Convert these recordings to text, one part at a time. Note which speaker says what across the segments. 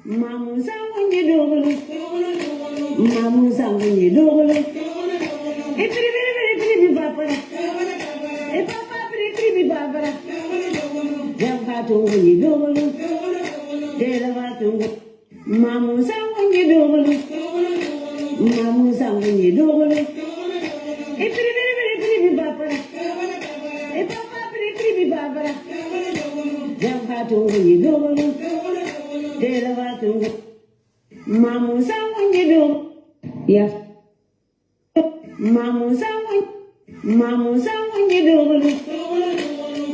Speaker 1: Mamusa wangi dogolo. Mamusa wangi dogolo. E pri babara. E papa pri babara. Jamba tungi dogolo. Dela tungi. Mamusa wangi dogolo. Mamusa wangi dogolo. E pri babara. E papa pri babara. Jamba tungi dogolo. Dela tungi. Mamusa wangi dogolo. Ya. Mamusa wangi dogolo.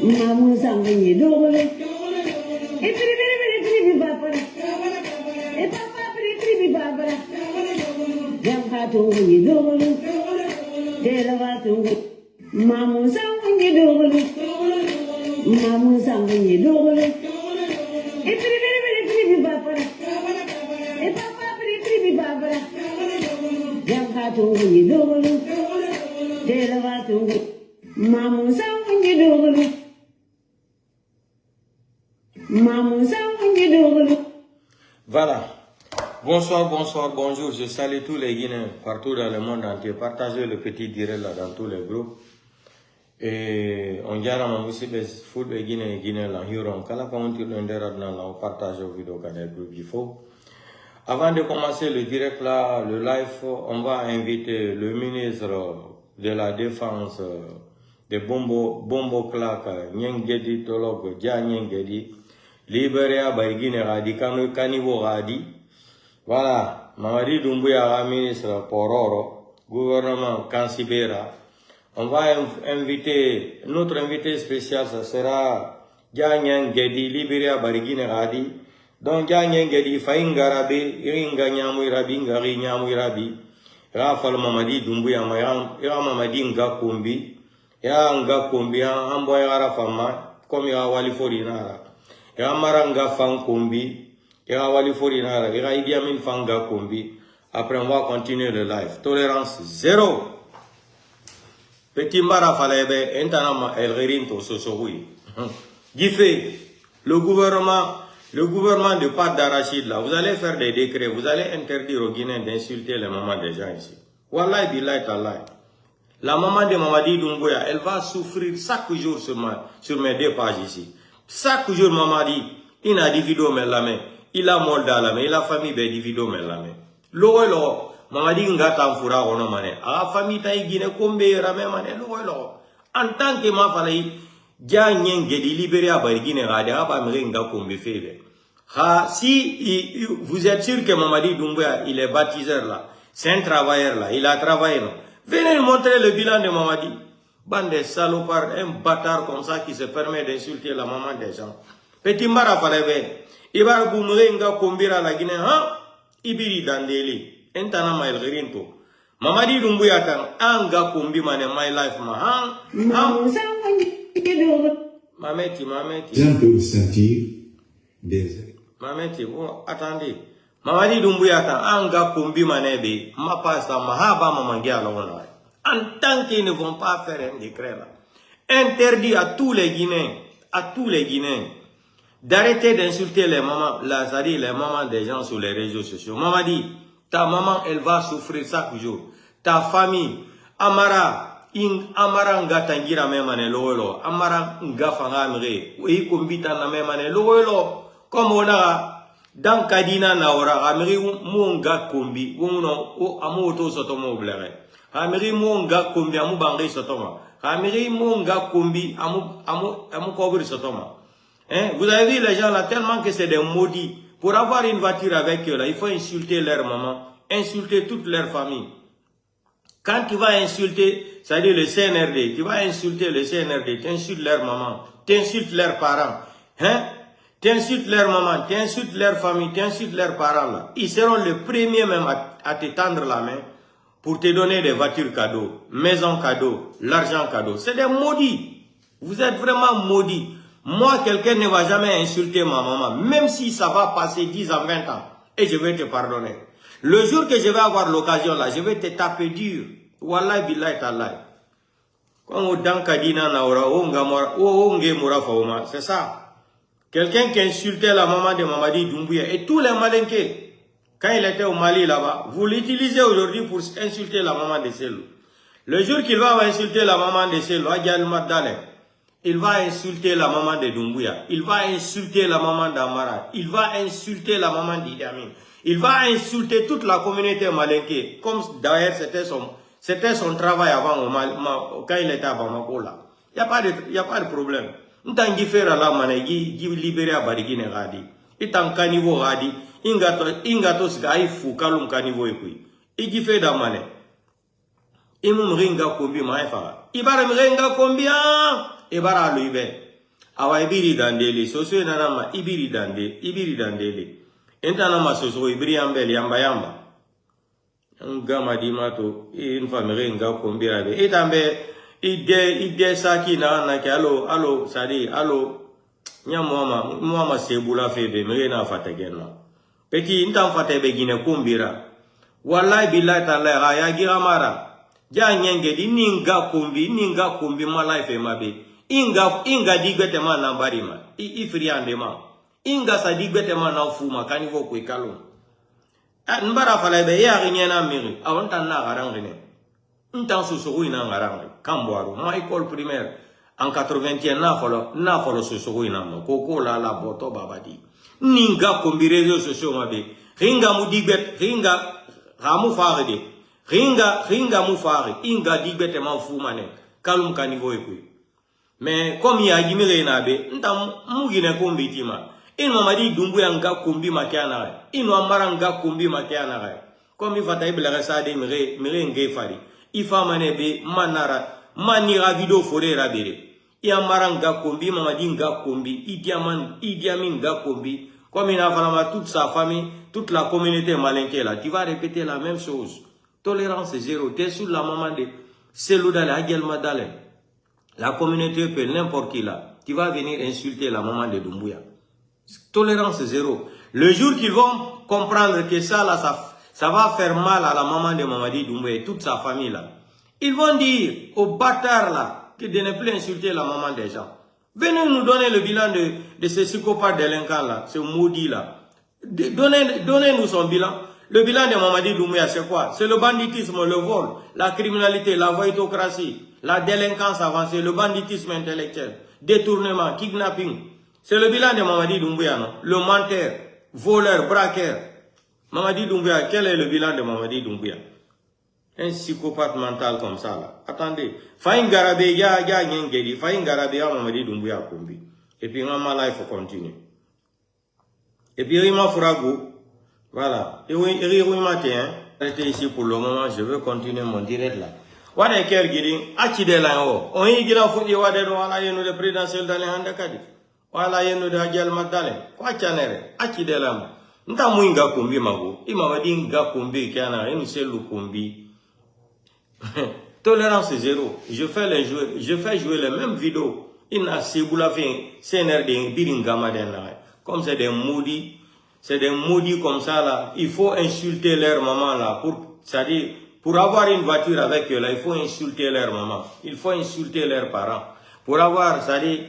Speaker 1: Mamusa wangi dogolo. E pri babara. E papa pri babara. Jamba tungi dogolo. Dela tungi. Mamusa wangi dogolo. Mamusa wangi dogolo. E pri babara. E papa pri babara. Jamba tungi dogolo. Dela tungi. Mamusa wangi dogolo. Mamusa wangi dogolo.
Speaker 2: Voilà. Bonsoir, bonsoir, bonjour. Je salue tous les Guinéens partout dans le monde entier. Partagez le petit direct là dans tous les groupes. Et on dirait que nous sommes foot et Guinéens là. Hiron, quand on tire l'endroit là, on partage aux vidéos dans les groupes. Il faut. Avant de commencer le direct là, le live, on va inviter le ministre de la Défense de Bombo Clark, Nyengedi Tolog, Dia Nyengedi, libéré à Baïguine Radi, Kanivo Radi. Voilà, Mamadi Doumbouya, ministre Pororo, gouvernement Kansibera. On va inviter, notre invité spécial, ça sera Dia Nyengedi, libéré à Baïguine Radi. Donc, Dia Nyengedi, Faïngarabi, Iringa Nyamuirabi, Ngari Nyamuirabi, Rafal Mamadi Doumbouya, Ira Mamadi Ngakumbi, ya nga kumbi ya ambo ya rafama comme ya wali forinara ya maranga fan kumbi ya wali forinara ya Idi Amin fanga kumbi. Après on va continuer le live. Tolérance zéro. Petit mbara falebe entanama el gerinto sosohui. Gifé le gouvernement de Pat d'Arachid là, vous allez faire des décrets, vous allez interdire aux Guinéens d'insulter les mamans des gens ici. Wallahi billahi tallahi. La maman de Mamadi Doumbouya, elle va souffrir chaque jour sur mes deux pages ici. Chaque jour, Mamadi, il a divido mais la main. Il a molda la main. Il a famille be divido mais la main. Lo, Mamadi ngata mfura ono mane. A famille ta igine kombe rame mane. Lo. En tant que ma falaï, dia nyengedi libéré à Barigine rade. Aba mrenga kombe febe. Si vous êtes sûr que Mamadi Doumbouya, il est baptiseur là. C'est un travailleur là. Il a travaillé non. Venez montrer le bilan de Mamadi. Bande de salopards, un bâtard comme ça qui se permet d'insulter la maman des gens. Petit Mbara Falebe, Ibar Boumrenga Kombira la Guinée, hein? Ibiri Dandeli, Entana El Gerinto. Mamadi Doumbouya Tan, Anga Kombi Mane, my life, ma, hein? Mameti.
Speaker 3: J'aime vous sentir des.
Speaker 2: Mameti, bon, attendez. Mamadi Doumbouya Tan, Anga Kombi Manebe, ma pasta, mahaba mamangia la. En tant qu'ils ne vont pas faire un décret là, interdit à tous les Guinéens, d'arrêter d'insulter les mamans, c'est-à-dire les mamans des gens sur les réseaux sociaux. Maman dit, ta maman, elle va souffrir chaque jour. Ta famille, Amara nga tangira memane loolo, Amara nga fangamre, oui kumbita na memane loolo, comme on a dans Kadina naora, Amri munga kumbi, uno amuto sotomo blere. Amiri monga kumbi amu bangri sotoma. Amiri monga kumbi amu kobri sotoma. Hein? Vous avez vu les gens là tellement que c'est des maudits. Pour avoir une voiture avec eux là, il faut insulter leur maman, insulter toute leur famille. Quand tu vas insulter, c'est-à-dire le CNRD, tu vas insulter le CNRD, tu insultes leur maman, tu insultes leurs parents. Hein? Tu insultes leur maman, tu insultes leur famille, tu insultes leurs parents là. Ils seront les premiers même à te tendre la main pour te donner des voitures cadeaux, maisons cadeaux, l'argent cadeau. C'est des maudits. Vous êtes vraiment maudits. Moi, quelqu'un ne va jamais insulter ma maman, même si ça va passer 10 ans, 20 ans, et je vais te pardonner. Le jour que je vais avoir l'occasion là, je vais te taper dur. Wallahi billahi tallahi. Quand on danka dina na ora onge mura fauma, c'est ça. Quelqu'un qui insultait la maman de Mamadi Doumbouya et tous les Malinqués, quand il était au Mali là-bas, vous l'utilisez aujourd'hui pour insulter la maman de Selou. Le jour qu'il va insulter la maman de Selou, il va insulter la maman de Doumbouya, il va insulter la maman d'Amara, il va insulter la maman d'Idi Amin, il va insulter toute la communauté malinké, comme d'ailleurs c'était son travail avant, quand il était à Bamako là. Il n'y a pas de problème. Ntangi fera la mané, gi libéré à Barigine Radi. Itan caniveau Radi, ingatos gaifu kalum caniveau ekui. Igi fait da mané. Imum ringa kombi maefara. Ibara mrenga kombia. Ibara luibe. Awa ibiri dandeli. Soso nanama ibiri dandeli. Entanama soso ibiri ambeli yamba. Ngama dimato. Infam ringa kombi rabe. Itambe. Ide saki na ke alo sadi alo nya muama sebula febe mrena fatagenna peti intam fatebe gine kumbira wallahi billahi ta'ala ya gira mara ja nyenge di ninga kumbi ma life mabe inga digete ma na barima ifriande ma inga sa digete ma na fuma kanivo ko ikalo nbara fala be ya nyena miri awanta na garangene Ntan sosogo ina ngarang kamboaro ma école primaire en 80e na folo sosogo ina ma koko la boto babadi ninga kombi réseaux sociaux mabe ringa mudigbet ringa ramu faride ringa mu fari inga digbete ma fumane kalum kanivo ekui mais comme ya gimire na be ntam mugine kombi tima in Mamadi Doumbouya nga kombi makiana in amara nga kombi makiana comme il va taibla resade mire ngefari Ifa manebe manara manira video fore rabere ya maranga kombi Mamadi nga kombi Idi Amin nga kombi comme il a vraiment toute sa famille toute la communauté malinké là tu vas répéter la même chose tolérance zéro t'es sous la maman de Selou Dale Aguel Madale la communauté peut n'importe qui là tu vas venir insulter la maman de Doumbouya tolérance zéro le jour qu'ils vont comprendre que ça là ça va faire mal à la maman de Mamadi Doumbouya et toute sa famille là. Ils vont dire aux bâtards là que de ne plus insulter la maman des gens. Venez nous donner le bilan de ces psychopathes délinquants là, ce maudit là. Donnez-nous son bilan. Le bilan de Mamadi Doumbouya c'est quoi? C'est le banditisme, le vol, la criminalité, la voïtocratie, la délinquance avancée, le banditisme intellectuel, détournement, kidnapping. C'est le bilan de Mamadi Doumbouya, non? Le menteur, voleur, braqueur. Mamadi Doumbouya, quel est le bilan de Mamadi Doumbouya? Un psychopathe mental comme ça là. Attendez. Faïn Garabé, ya Ngengedi, Faïn Garabé, ya Mamadi Doumbouya Kombi. Et puis, là, il faut continuer. Et puis, Rima Fourago, voilà. Et oui, matin, j'étais ici pour le moment, je veux continuer mon direct là. Wade Ker Giri, Achide là haut. On y gira fouti wade do ala yenu le présidentiel dans les handakadi. Wala yenu de Hadial Magdalen. Kwa chanere, Achide là. Nta mwinga kumbi mago. Mamadi nga kumbi kiana enu Selou kumbi. Tolérance zéro. Je fais jouer les mêmes vidéos. Il n'a Seboula fait CNRD Biringama denna. Comme c'est des maudits comme ça là. Il faut insulter leur maman là. C'est-à-dire, pour avoir une voiture avec eux là, il faut insulter leur maman. Il faut insulter leurs parents. Pour avoir, c'est-à-dire,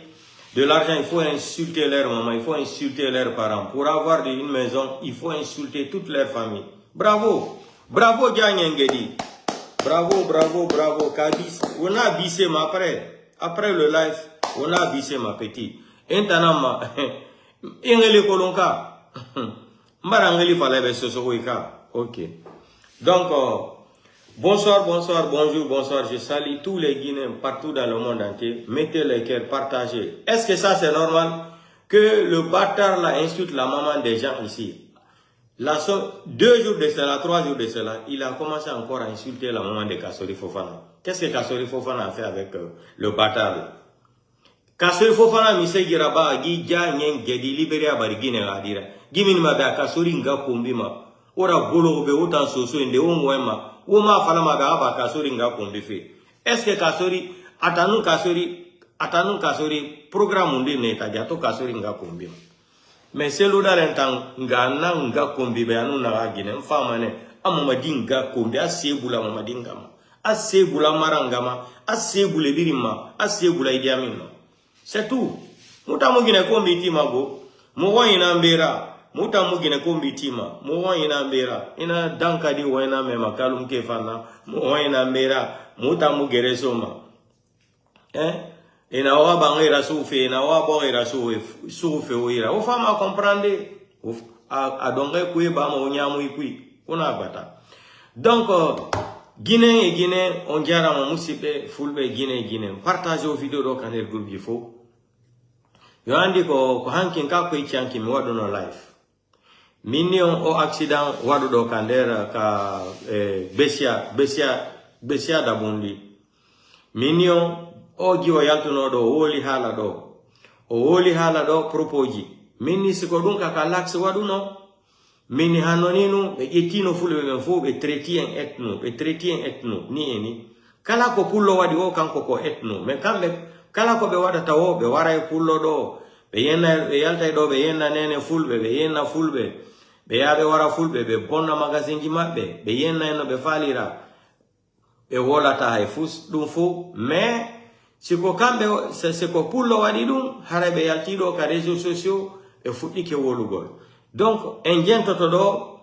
Speaker 2: de l'argent, il faut insulter leur maman, il faut insulter leurs parents. Pour avoir une maison, il faut insulter toute leur famille. Bravo! Bravo, Ganyengedi! Bravo, Kabis. On a bissé ma après le live, on a bissé ma petite. Entanama, Engeli Kolonka, Marangeli Falebe Sosoika. Ok. Donc, bonsoir, bonjour. Je salue tous les Guinéens partout dans le monde entier. Mettez les cœurs, partagez. Est-ce que ça c'est normal que le bâtard là insulte la maman des gens ici? 2 jours de cela, 3 jours de cela, il a commencé encore à insulter la maman de Kassori Fofana. Qu'est-ce que Kassori Fofana a fait avec le bâtard là? Kassori Fofana mise giraba gi ja nyen gedi libéré à Barigine radira. Gimini ma ba Kassori nga kumbima. Ora bolo be utan soso inde omwema. Uma fala ma ba Kassori nga kumbife. Est-ce que Kassori atanu Kassori programme ndi ne tajato Kassori nga kumbima. Mais c'est l'autre temps, nga kombi be anu na gine mfamane amamadi nga kombi asebula mamadi ngama asebula marangama asebule birima asebula Idi Amin. C'est tout. Muta mugine ko mitima go. Mo ina mbera. Muta mugine ko mitima. Mo ina mbera. Ina danka di wena me makalum ke fana. Mo ina mbera. Muta mugere soma. Ina wa bangira sufe, ina wa bangira sufe oira. O fama comprendre. A donge kwe ba mo nyamu ikui. Kuna bata. Donc, Guinée et Guinée, on dirait à mon moussipe, fulbe Guinée et Guinée. Partagez vos vidéos dans le groupe il faut. Yo andi ko hankin ka ko chanki mi wadu no live. Minion o accident wadu do kandera ka besia da bundi. Minion o giwa yaltu no do woli hala do. O woli hala do propoji. Mini siko dunka ka lax wadu no. Mini hanoninu be etino fulbe ben fo be tretien etno ni eni. Kala ko pullo wadi o kanko ko etno. Me kambe kala ko be wada tawo be wara e pullo do. Be yenna be yalta do be yenna nene fulbe be yenna fulbe. Be yabe wara fulbe be bonna magasinji mabbe. Be yenna no be falira. Be wola ta hay fus dum fo. Me siko kambe siko pullo wadi dum harabe yaltido ka réseaux sociaux e fuɗɗi ke wolugol. Donc en jentoto do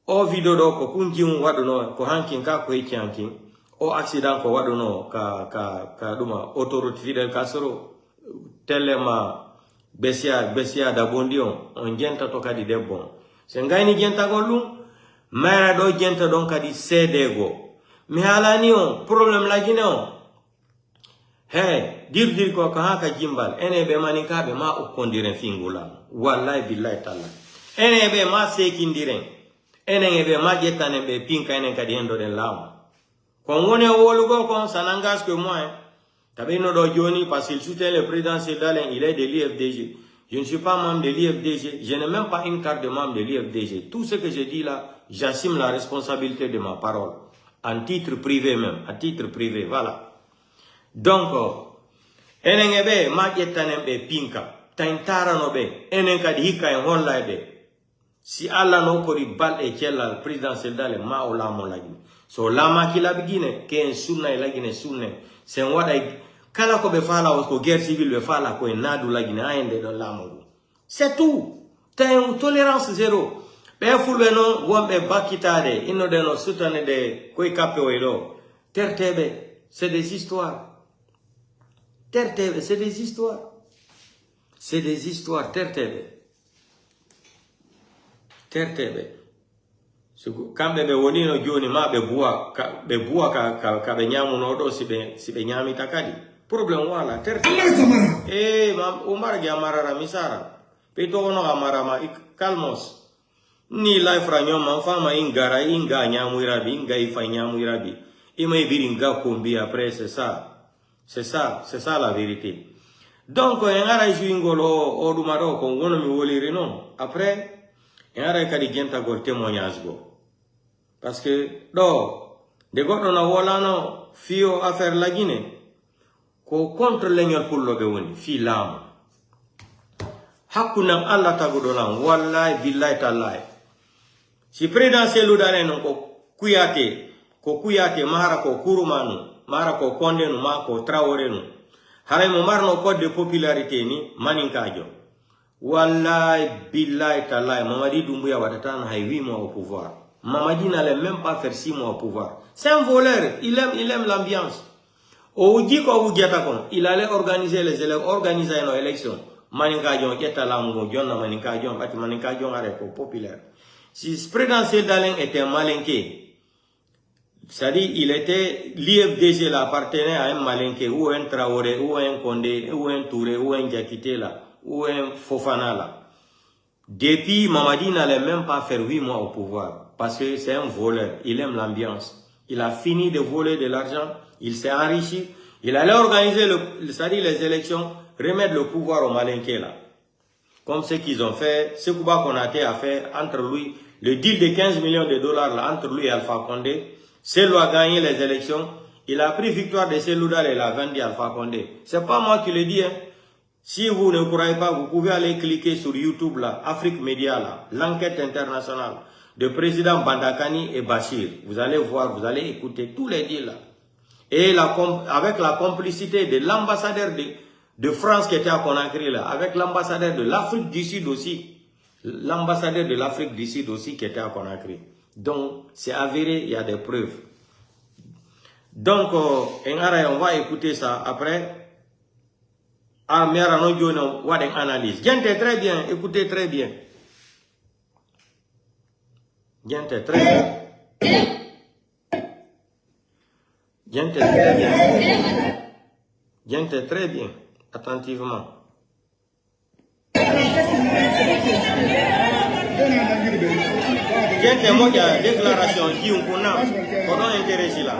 Speaker 2: o video do ko kunjim waduno ko hankin ka ko hankin o accident ko waduno ka duma autoroute Fidel Castro telema besia da bondion on jentato kadi debbo se ngayni jentagol dum mara do jenta don kadi sedego mi halani on problème la Guinée on dir ko haka jimbal ene be maninkabe ma o kondiren fingula wallahi billahi ta'ala ene be ma sekindiren ene be ma jetane be pinka ene kadi endo den law kon woni wolugo kon sanangas que moi tabino do joni parce qu'il soutient le président Sédalen, il est de l'IFDG. Je ne suis pas membre de l'IFDG, je n'ai même pas une carte de membre de l'IFDG. Tout ce que je dis là, j'assume la responsabilité de ma parole en titre privé même, à titre privé, voilà. Donc ene be ma jetane be pinka tantara no be ene kadi hika en holla be si alla no ko ri bal e cellal présidentiel dale ma o lamo lagi so lama ki labigine ke en sunna e lagine sunne sen wada kala ko be fala ko guerre civile be fala ko en nadu lagine ayende do lamo c'est tout ten tolérance zéro be fulbe no wombe bakitade inno de no sutane de ko kappe o do tertebe c'est des histoires. Tertebe, c'est des histoires. C'est des histoires, tertebe. Tertebe. Kambe be wonino joni ma be buwa ka be nyamu no do si be nyami takadi. Problem wala tertebe. Ma Umar ge amara misara. Pe to no amara ma calmos. Ni life ra nyoma fama ingara inga nyamu irabi inga ifa nyamu irabi. Ima ibiringa kombi après c'est ça. C'est ça la vérité. Donc, il y a un juingolo au Dumaro, qu'on va nous voler non. Après, il y a un témoignage. Parce que, de quoi on a volé, fio à faire la Guinée, qu'on contre l'aignol pour le béoni, fi l'âme. Hakunam Allah tagudolam, wallahi billahi tallahi. Si présidentiel ou d'arène, ko kuyate, mahara ko kurumanu. Mara ko konde no ma ko Traoré no haray mo marno code de popularité ni maninkajo wallahi billahi tallahi Mamadi Doumbouya watata na hay 8 mois au pouvoir. Mamadi n'allait même pas faire 6 mois au pouvoir. C'est un voleur, il aime l'ambiance. Au dit ko il allait organiser les élections. Maninkajo jeta la mo jonna maninkajo bati maninkajo are ko populaire. Si présidentiel Dalen était malinké. C'est-à-dire, il était, l'IFDG appartenait à un Malinké, ou un Traoré, ou un Condé, ou un Touré, ou un Diakité là, ou un Fofana là. Depuis, Mamadi n'allait même pas faire 8 mois au pouvoir, parce que c'est un voleur, il aime l'ambiance. Il a fini de voler de l'argent, il s'est enrichi, il allait organiser c'est-à-dire les élections, remettre le pouvoir au Malinké là. Comme ce qu'ils ont fait, ce Kouba Konaté a fait entre lui, le deal de 15 millions de dollars là, entre lui et Alpha Condé. Selou a gagné les élections. Il a pris victoire de Selou et il a vendu Alpha Condé. C'est pas moi qui le dis. Hein. Si vous ne croyez pas, vous pouvez aller cliquer sur YouTube là, Afrique Média là, l'enquête internationale de président Bandakani et Bachir. Vous allez voir, vous allez écouter tous les deals là. Et avec la complicité de l'ambassadeur de France qui était à Conakry là, avec l'ambassadeur de l'Afrique du Sud aussi. L'ambassadeur de l'Afrique du Sud aussi qui était à Conakry. Donc, c'est avéré, il y a des preuves. Donc, on va écouter ça après. Ah, mais on va une analyse. Gente, très bien, écoutez très bien. Gente, très bien. Gente, très bien. Gente, très bien. Attentivement. Gente, moi qui a déclaration qui on a pendant intéressé là.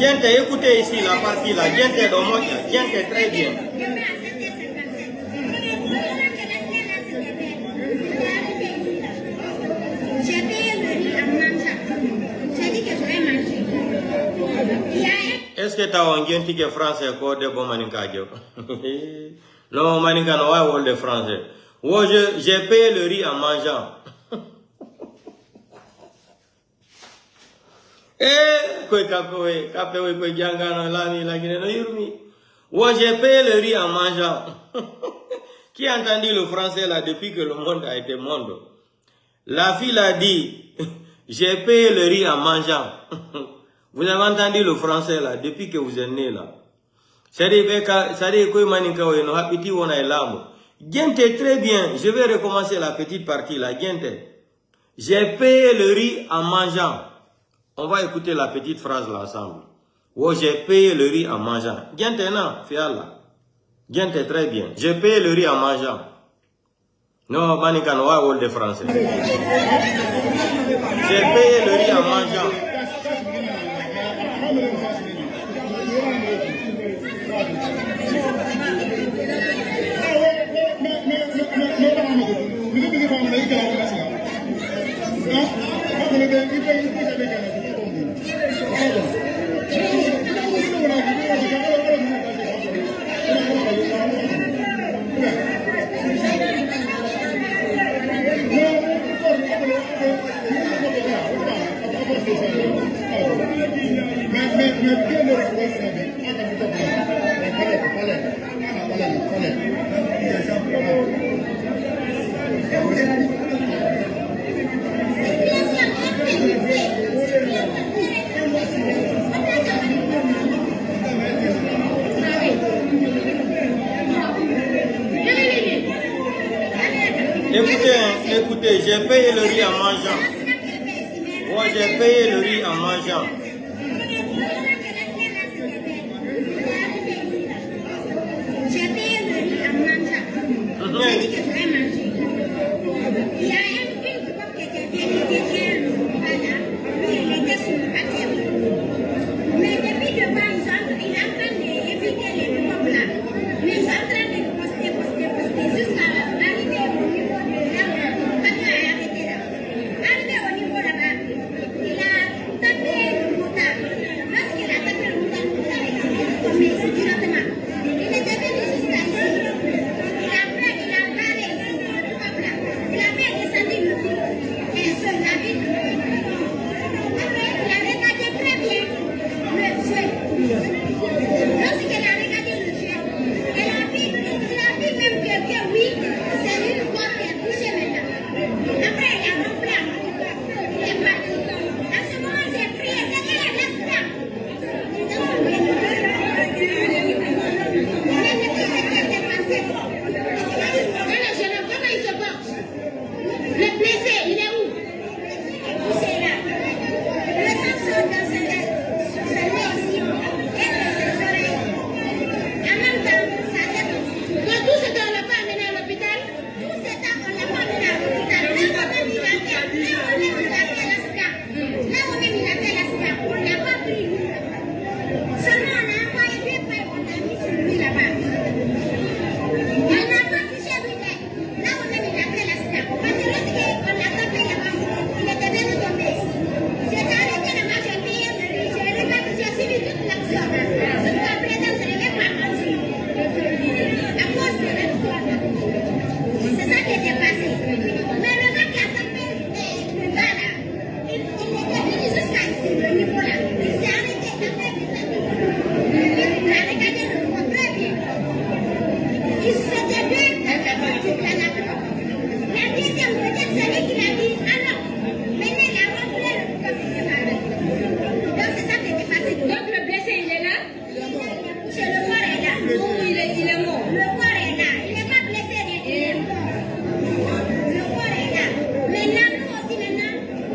Speaker 2: Gente, écoutez ici la partie là, gente dans moi, gente très bien. Est-ce que tu as un gente qui est français quoi de bon maninka? Non, maninka non ouais de français. Oh, j'ai payé le riz en mangeant. J'ai payé le riz en mangeant. Qui a entendu le français là depuis que le monde a été monde? La fille a dit, j'ai payé le riz en mangeant. Vous avez entendu le français là depuis que vous êtes né là. C'est-à-dire que très bien, je vais recommencer la petite partie là. J'ai payé le riz en mangeant. On va écouter la petite phrase là ensemble. Oh, j'ai payé le riz en mangeant. Gente, non, fiala. Gente, très bien. J'ai payé le riz en mangeant. Non, manika no wa de français. J'ai payé le riz en mangeant. Écoutez, j'ai payé le riz en mangeant. Moi, j'ai payé le riz en mangeant.
Speaker 4: J'ai payé le riz en mangeant. J'ai dit que je vais manger. Il y a une coupe qui était bien, voilà. Lui, il était sur le papier. Mais depuis que il est en train d'éviter les coupes là. Mais il est en train de poster jusqu'à arriver au niveau de là. Arrivé au niveau là-bas, il a tapé le moutard. Lorsqu'il a tapé le moutard, il a tombé directement. Il est devenu jusqu'à ici. Il a parlé le niveau là. Il s'est arrêté après il a regardé le corps très bien. Il s'était deux il en a trois. La deuxième, peut-être c'est lui qui l'a dit, ah non, maintenant il a rentré le corps. Donc c'est ça qui était passé.
Speaker 5: Donc le blessé, il est là?
Speaker 4: C'est le corps est là.
Speaker 5: Non, il est mort.
Speaker 4: Le corps est là. Il n'est pas blessé, il est mort. Le corps est là. Maintenant, nous aussi,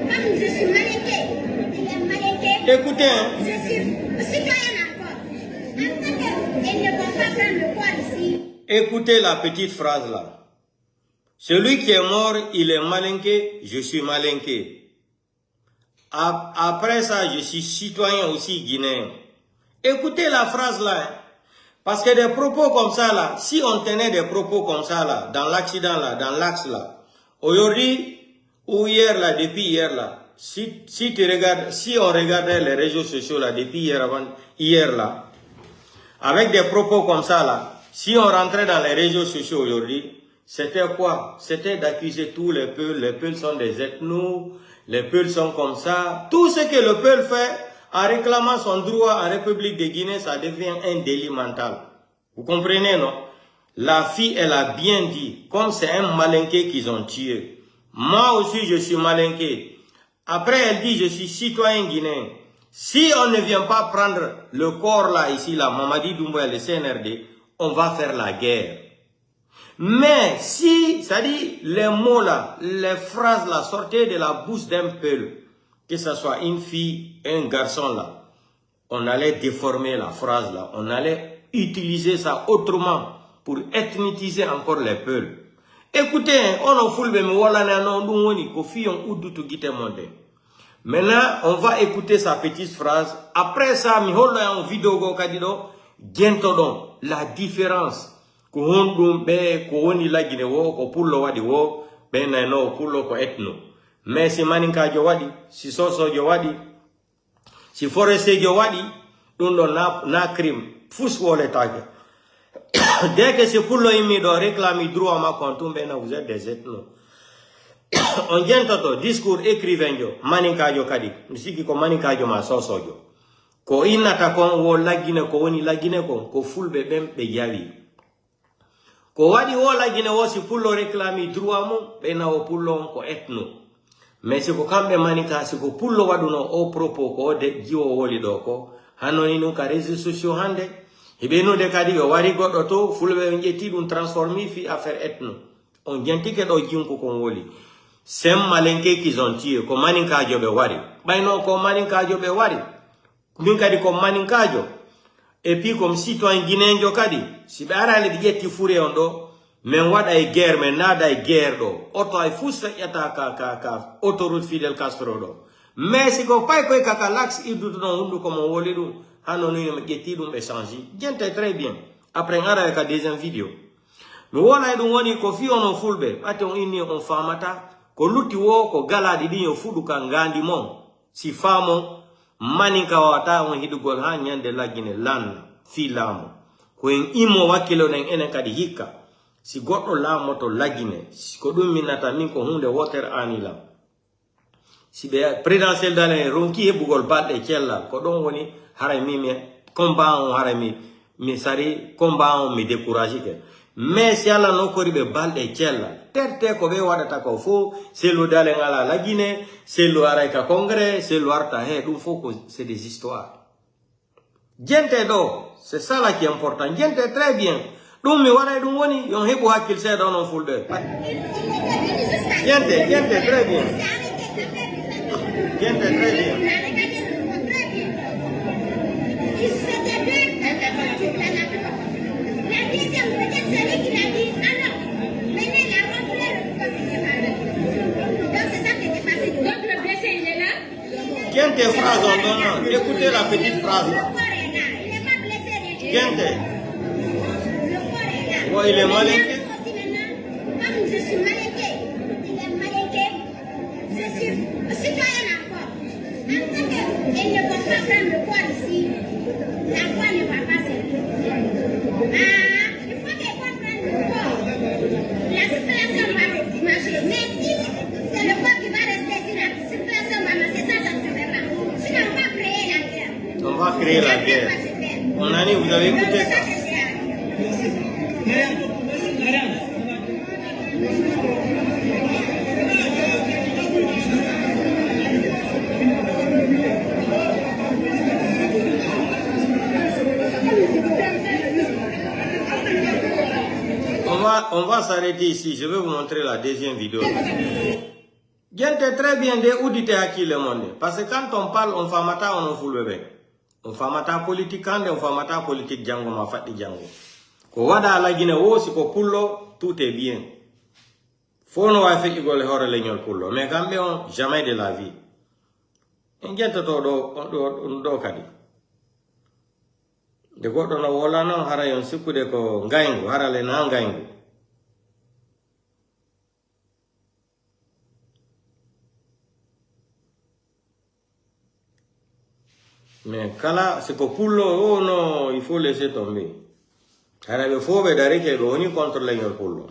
Speaker 4: comme je suis malinqué, il est malinqué.
Speaker 2: Écoutez, hein.
Speaker 4: Je suis citoyen encore. En tant qu'ils ne vont pas prendre le corps ici.
Speaker 2: Écoutez la petite phrase là. Celui qui est mort, il est malinqué, je suis malinqué. Après ça, je suis citoyen aussi guinéen. Écoutez la phrase là. Hein. Parce que des propos comme ça là, si on tenait des propos comme ça là, dans l'accident là, dans l'axe là, aujourd'hui ou hier là, depuis hier là, si on regardait les réseaux sociaux là, depuis hier là, avec des propos comme ça là, si on rentrait dans les réseaux sociaux aujourd'hui, c'était quoi? C'était d'accuser tous les peuples. Les peuples sont des ethnos, les peuples sont comme ça. Tout ce que le peuple fait en réclamant son droit en République de Guinée, ça devient un délit mental. Vous comprenez, non? La fille, elle a bien dit, comme c'est un malinqué qu'ils ont tué. Moi aussi, je suis malinqué. Après, elle dit, je suis citoyen guinéen. Si on ne vient pas prendre le corps là, ici, là, Mamadi Doumbouya, le CNRD, on va faire la guerre. Mais si, ça dit, les mots là, les phrases là, sortaient de la bouche d'un peuple, que ce soit une fille et un garçon là, on allait déformer la phrase là, on allait utiliser ça autrement pour ethniciser encore les peuples. Écoutez, on a foule de maintenant, on va écouter sa petite phrase. Après ça, la différence. Mais si maninka jowadi, si soso jowadi, si forestier jowadi, na crime, fous wole tag. Dès que c'est pour l'oïmi de réclamer droit à ma compte, vous êtes des ethnos. On vient toto discours écrivain jo, maninka jo kadi, misiki ko maninka jo ma soso jo. Ko inata kon wo lagine ko woni lagine ko fulbe bem be yawi. Ko wadi wo lagine wo si pullo réclamer droit mo be na wo pullo ko ethno. Mais si ko kambe manika si ko pullo waduno o propos ko de jiwo woli do ko hanoni nu ka réseaux sociaux hande hibe no de kadi yo wari goddo to fulbe njeti dum transformer fi affaire ethno. On jentike do jinko ko woli. Sem malenke qu'ils ont tué ko maninka jo be wari. Bayno ko maninka jo be wari. Min kadi ko maninka jo. Et puis comme citoyen guinéen jo kadi si be ara le jetti fure on do men wada e guerre men nada e guerre do auto ay fusta yata ka autoroute Fidel Castro do mais si ko pay ko kaka l'axe idu no hundu ko mo woli dum hanno ni me jetti dum be changer gente très bien après ngara ka deuxième vidéo mi wona dum woni ko fi ono fulbe ate on inni on famata ko lutti wo ko galadi din yo fudu ka ngandi mon si famo maninka wata on hidugol ha nyande lagine lan fi lamo ko en imo wakilo nen enen kadi hikka si goddo lamo to lagine ko dum minata min ko hunde woter anila si be présidentiel dalen ronki hebugol balde ciella ko don woni haray mi combat on haray mi sari combat on mi décourager ke mais si ala no ko ribe balde ciella terte ko be wadata ko fo c'est lo dalen ala lagine c'est lo aray ka congrès c'est lo arta he dum fo ko c'est des histoires gente do c'est ça là qui est important gente très bien dum mi wala dum woni yon hebu hakil se do non fulbe gente très bien gente très bien Gente phrase on donne, écoutez la petite phrase là. Gente. Ouais, il est malinqué.
Speaker 4: Comme je suis malinqué, il est malinqué. Je suis citoyen encore. En tant qu'ils ne vont pas prendre le corps ici, la foi ne va pas servir. Il faut qu'ils vont prendre le corps. La circulation va marcher. Mais si c'est le corps qui va rester ici, la circulation va marcher, ça ne se fait pas. Sinon,
Speaker 2: va créer la guerre. Mon ami, vous avez écouté ça? On va s'arrêter ici. Je vais vous montrer la deuxième vidéo. Gente très bien de où dit à qui le monde. Parce que quand on parle, on fait mata, on fout le bec. On fait mata politique, on fait mata politique django, ma fati django. Ko wada la Guinée, oh, si ko pullo, tout est bien. Faut no wa fait igole hore leñol pullo. Mais Gambien, jamais de la vie. En gente to do kadi. De goɗɗo no wolano hara yon sikkude ko ngayngu harale na ngayngu. Mais kala c'est ko pullo oh no il faut laisser tomber. Hara ɓe fo ɓe dari ke ɓe woni contre leñol pullo.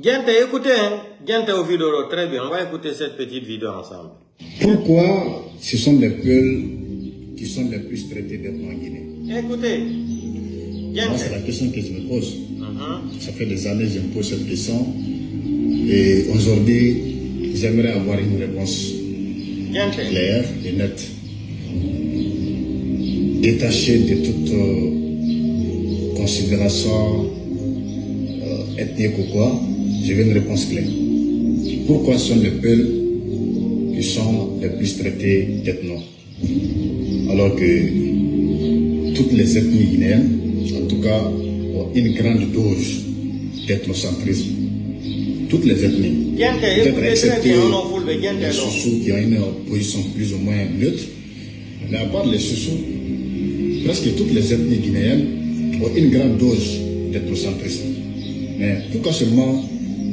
Speaker 2: Gente, écoutez, gente au vidéo, très bien, on va écouter cette petite vidéo ensemble.
Speaker 6: Pourquoi ce sont les Peuls qui sont les plus traités d'être en Guinée?
Speaker 2: Écoutez,
Speaker 6: Moi, c'est la question que je me pose. Ça fait des années que je me pose cette question. Et aujourd'hui, j'aimerais avoir une réponse claire et nette. Détachée de toute considération ethnique ou quoi, je veux une réponse claire. Pourquoi sont les Peuls qui sont les plus traités d'ethno? Alors que toutes les ethnies guinéennes, en tout cas, ont une grande dose d'ethnocentrisme. Toutes les ethnies. Peut-être excepté les Soussous qui ont une position plus ou moins neutre. Mais à part les Soussous, presque toutes les ethnies guinéennes ont une grande dose d'ethnocentrisme. Mais pourquoi seulement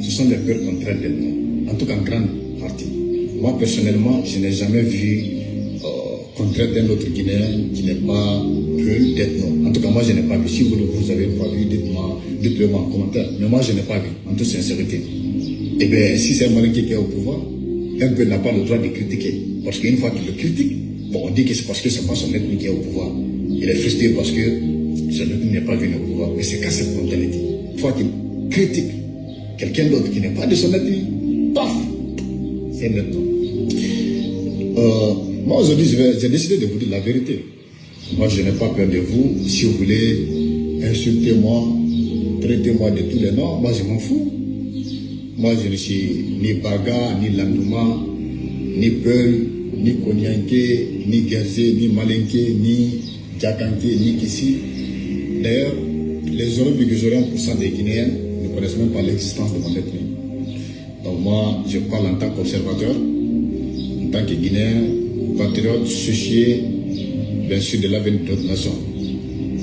Speaker 6: ce sont les Peuls qu'on traite d'ethno? En tout cas, en grande partie. Moi, personnellement, je n'ai jamais vu qu'on traite un autre Guinéen qui n'est pas Peul d'ethno. En tout cas, moi, je n'ai pas vu. Si vous avez pas vu, dites-le moi en commentaire. Mais moi, je n'ai pas vu, en toute sincérité. Eh bien, si c'est un Malinké qui est au pouvoir, un Peul n'a pas le droit de critiquer. Parce qu'une fois qu'il le critique, bon, on dit que c'est parce que c'est pas son ethnie qui est au pouvoir. Il est frustré parce que son ethnie n'est pas venu au pouvoir. Mais c'est qu'à cette mentalité. Une fois qu'il critique quelqu'un d'autre qui n'est pas de son ethnie, paf, c'est un ethno. Moi, aujourd'hui, j'ai décidé de vous dire la vérité. Moi, je n'ai pas peur de vous. Si vous voulez insulter moi, traiter moi de tous les noms, moi, je m'en fous. Moi, je ne suis ni Baga, ni Landouma, ni Peul, ni Konyanké, ni Gersé, ni Malinké, ni Djakanké, ni Kissi. D'ailleurs, les 0,01% des Guinéens ne connaissent même pas l'existence de mon ethnie. Donc moi, je parle en tant qu'observateur, en tant que Guinéen, patriote, soucié, bien sûr, de l'avenir de notre nation.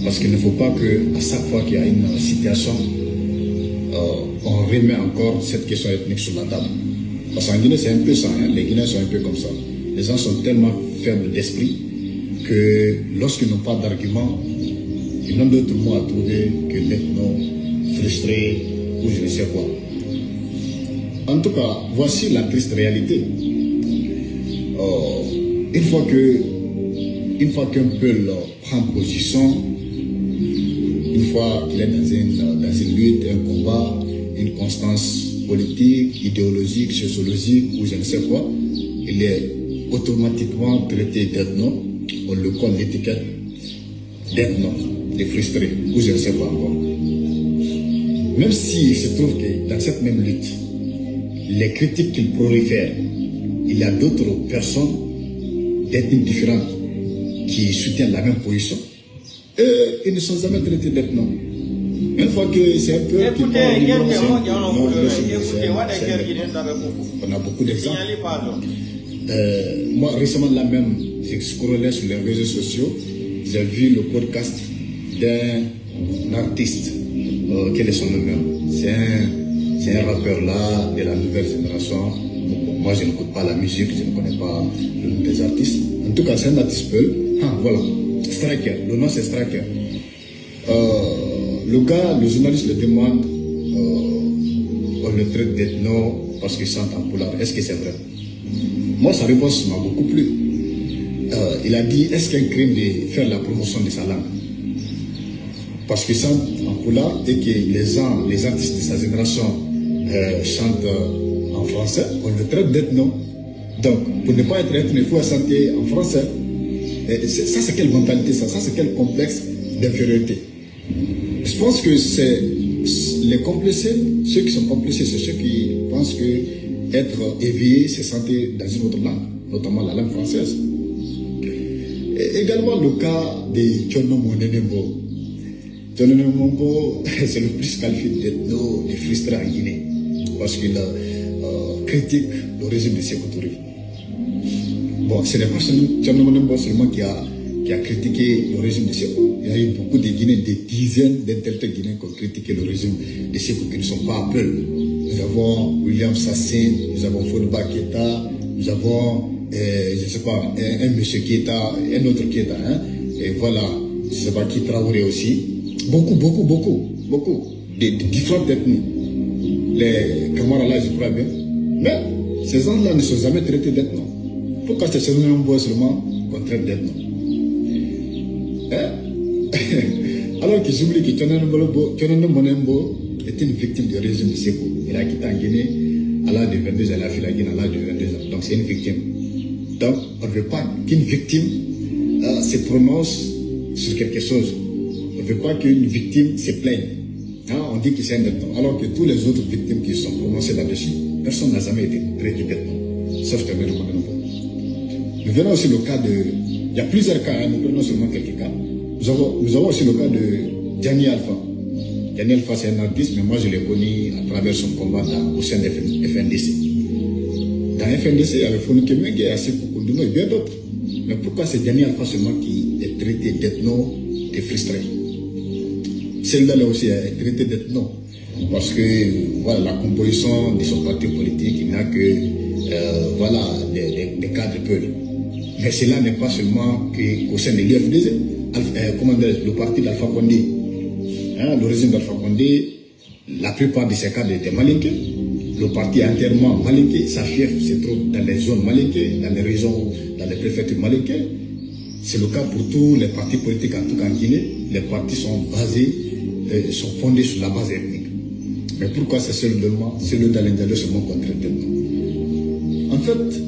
Speaker 6: Parce qu'il ne faut pas qu'à chaque fois qu'il y a une situation, on remet encore cette question ethnique sur la table. Parce qu'en Guinée, c'est un peu ça, hein? Les Guinéens sont un peu comme ça. Les gens sont tellement faibles d'esprit que lorsqu'ils n'ont pas d'argument, ils n'ont d'autre mot à trouver que l'ethno, frustré ou je ne sais quoi. En tout cas, voici la triste réalité. Une fois qu'un Peul prend position, une fois qu'il est dans une lutte, un combat, une constance politique, idéologique, sociologique ou je ne sais quoi, il est automatiquement traité d'ethno. On le colle l'étiquette d'ethno, de frustré ou je ne sais pas encore. Même s'il se trouve que dans cette même lutte, les critiques qu'il prolifère, il y a d'autres personnes d'ethnies différentes qui soutiennent la même position. Ils ne sont jamais traités d'ethno. Une fois que c'est un peu... On a beaucoup d'exemples. Moi, récemment, là même, j'ai scrollé sur les réseaux sociaux, j'ai vu le podcast d'un artiste. Quel est son nom même? C'est c'est un rappeur là de la nouvelle génération. Bon, moi, je n'écoute pas la musique, je ne connais pas le nom des artistes. En tout cas, c'est un artiste Peul. Ah, voilà, Striker, le nom c'est Striker. Le gars, le journaliste le demande, on le traite d'ethno parce qu'il chante en pulaar. Est-ce que c'est vrai? Moi, sa réponse m'a beaucoup plu. Il a dit, est-ce qu'il y a un crime de faire la promotion de sa langue? Parce qu'il chante en pulaar et que les artistes de sa génération chantent en français, on le traite d'ethno. Donc, pour ne pas être ethno, il faut chanter en français. Et ça, c'est quelle mentalité ça? Ça, c'est quel complexe d'infériorité? Je pense que c'est les complexés, ceux qui sont complexés, c'est ceux qui pensent que être éveillé, c'est chanter dans une autre langue, notamment la langue française. Et également le cas de Tchono Monenembo. Tchono Monenembo, c'est le plus qualifié d'ethno, de frustré en Guinée, parce qu'il critique le régime de Sékou Touré. Bon, ce n'est pas Tchono Monenembo seulement qui a critiqué le régime de Sékou. Il y a eu beaucoup de Guinéens, des dizaines d'intellectuels guinéens qui ont critiqué le régime de Sékou, qui ne sont pas à Peul. Nous avons William Sassin, nous avons Fodba Keita, nous avons, je ne sais pas, un monsieur Keita, un autre Keita, hein, et voilà, je ne sais pas qui Traoré aussi. Beaucoup de différentes ethnies. Les Camara là, je crois bien. Mais ces gens-là ne sont jamais traités d'ethno. Pourquoi c'est seulement qu'on traite d'ethno? Hein? Alors que j'oublie que Tchono Monenembo est une victime du régime de Sékou. Il a quitté en Guinée à l'âge de 22 ans, il a fait la Guinée à l'âge de 22 ans. Donc c'est une victime. Donc on ne veut pas qu'une victime se prononce sur quelque chose. On ne veut pas qu'une victime se plaigne. Hein? On dit que c'est un ethno. Alors que tous les autres victimes qui sont prononcées là-dessus, personne n'a jamais été traité d'ethno. Sauf Tchono Monenembo. Nous verrons aussi le cas de... Il y a plusieurs cas, hein, nous prenons seulement quelques cas. Nous avons aussi le cas de Diani Alpha. Diani Alpha, c'est un artiste, mais moi je l'ai connu à travers son combat au sein de FNDC. Dans FNDC, il y avait Fonuke Mengue, Assekou Koundono et bien d'autres. Mais pourquoi c'est Diani Alpha seulement qui est traité d'ethno et frustré? Celle-là aussi est traitée d'ethno. Parce que voilà, la composition de son parti politique, il n'a que voilà, des cadres Peul. Mais cela n'est pas seulement qu'au sein de l'UFDG. Le parti d'Alpha Condé, hein, le régime d'Alpha Condé, la plupart de ces cadres étaient malinqués. Le parti est entièrement malinqué, sa fief se trouve dans les zones malinquées, dans les régions, dans les préfectures malinquées. C'est le cas pour tous les partis politiques, en tout cas en Guinée. Les partis sont basés, sont fondés sur la base ethnique. Mais pourquoi c'est seulement dans l'Indien seulement qu'on traite d'ethno? En fait,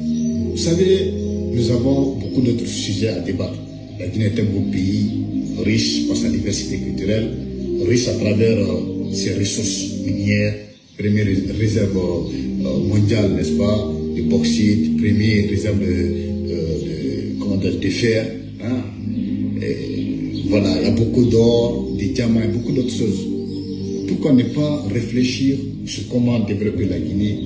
Speaker 6: vous savez, nous avons beaucoup d'autres sujets à débattre. La Guinée est un beau pays, riche par sa diversité culturelle, riche à travers ses ressources minières, première réserve mondiale, n'est-ce pas, de bauxite, première réserve de fer. Hein? Voilà, il y a beaucoup d'or, de diamants et beaucoup d'autres choses. Pourquoi ne pas réfléchir sur comment développer la Guinée,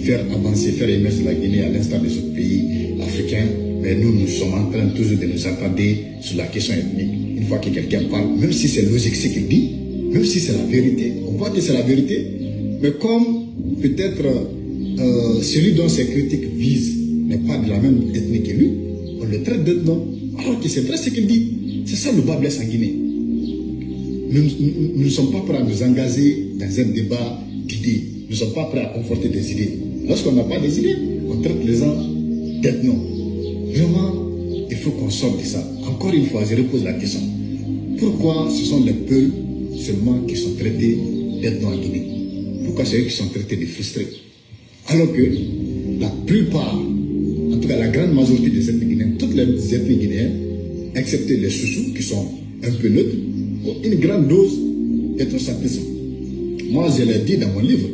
Speaker 6: faire avancer, faire émerger la Guinée à l'instar des autres pays africains? Mais nous sommes en train toujours de nous attarder sur la question ethnique. Une fois que quelqu'un parle, même si c'est logique ce qu'il dit, même si c'est la vérité, on voit que c'est la vérité, mais comme peut-être celui dont ces critiques visent n'est pas de la même ethnie que lui, on le traite d'ethno, alors que c'est vrai ce qu'il dit. C'est ça le bas blesse en Guinée. Nous ne sommes pas prêts à nous engager dans un débat d'idées. Nous ne sommes pas prêts à conforter des idées. Lorsqu'on n'a pas des idées, on traite les gens d'ethno. Vraiment, il faut qu'on sorte de ça. Encore une fois, je repose la question. Pourquoi ce sont les peuples seulement qui sont traités d'ethno en Guinée? Pourquoi c'est eux qui sont traités de frustrés? Alors que la plupart, en tout cas la grande majorité des ethnies guinéennes, toutes les ethnies guinéennes, excepté les Soussous qui sont un peu neutres, ont une grande dose d'ethnocentrisme. Moi, je l'ai dit dans mon livre,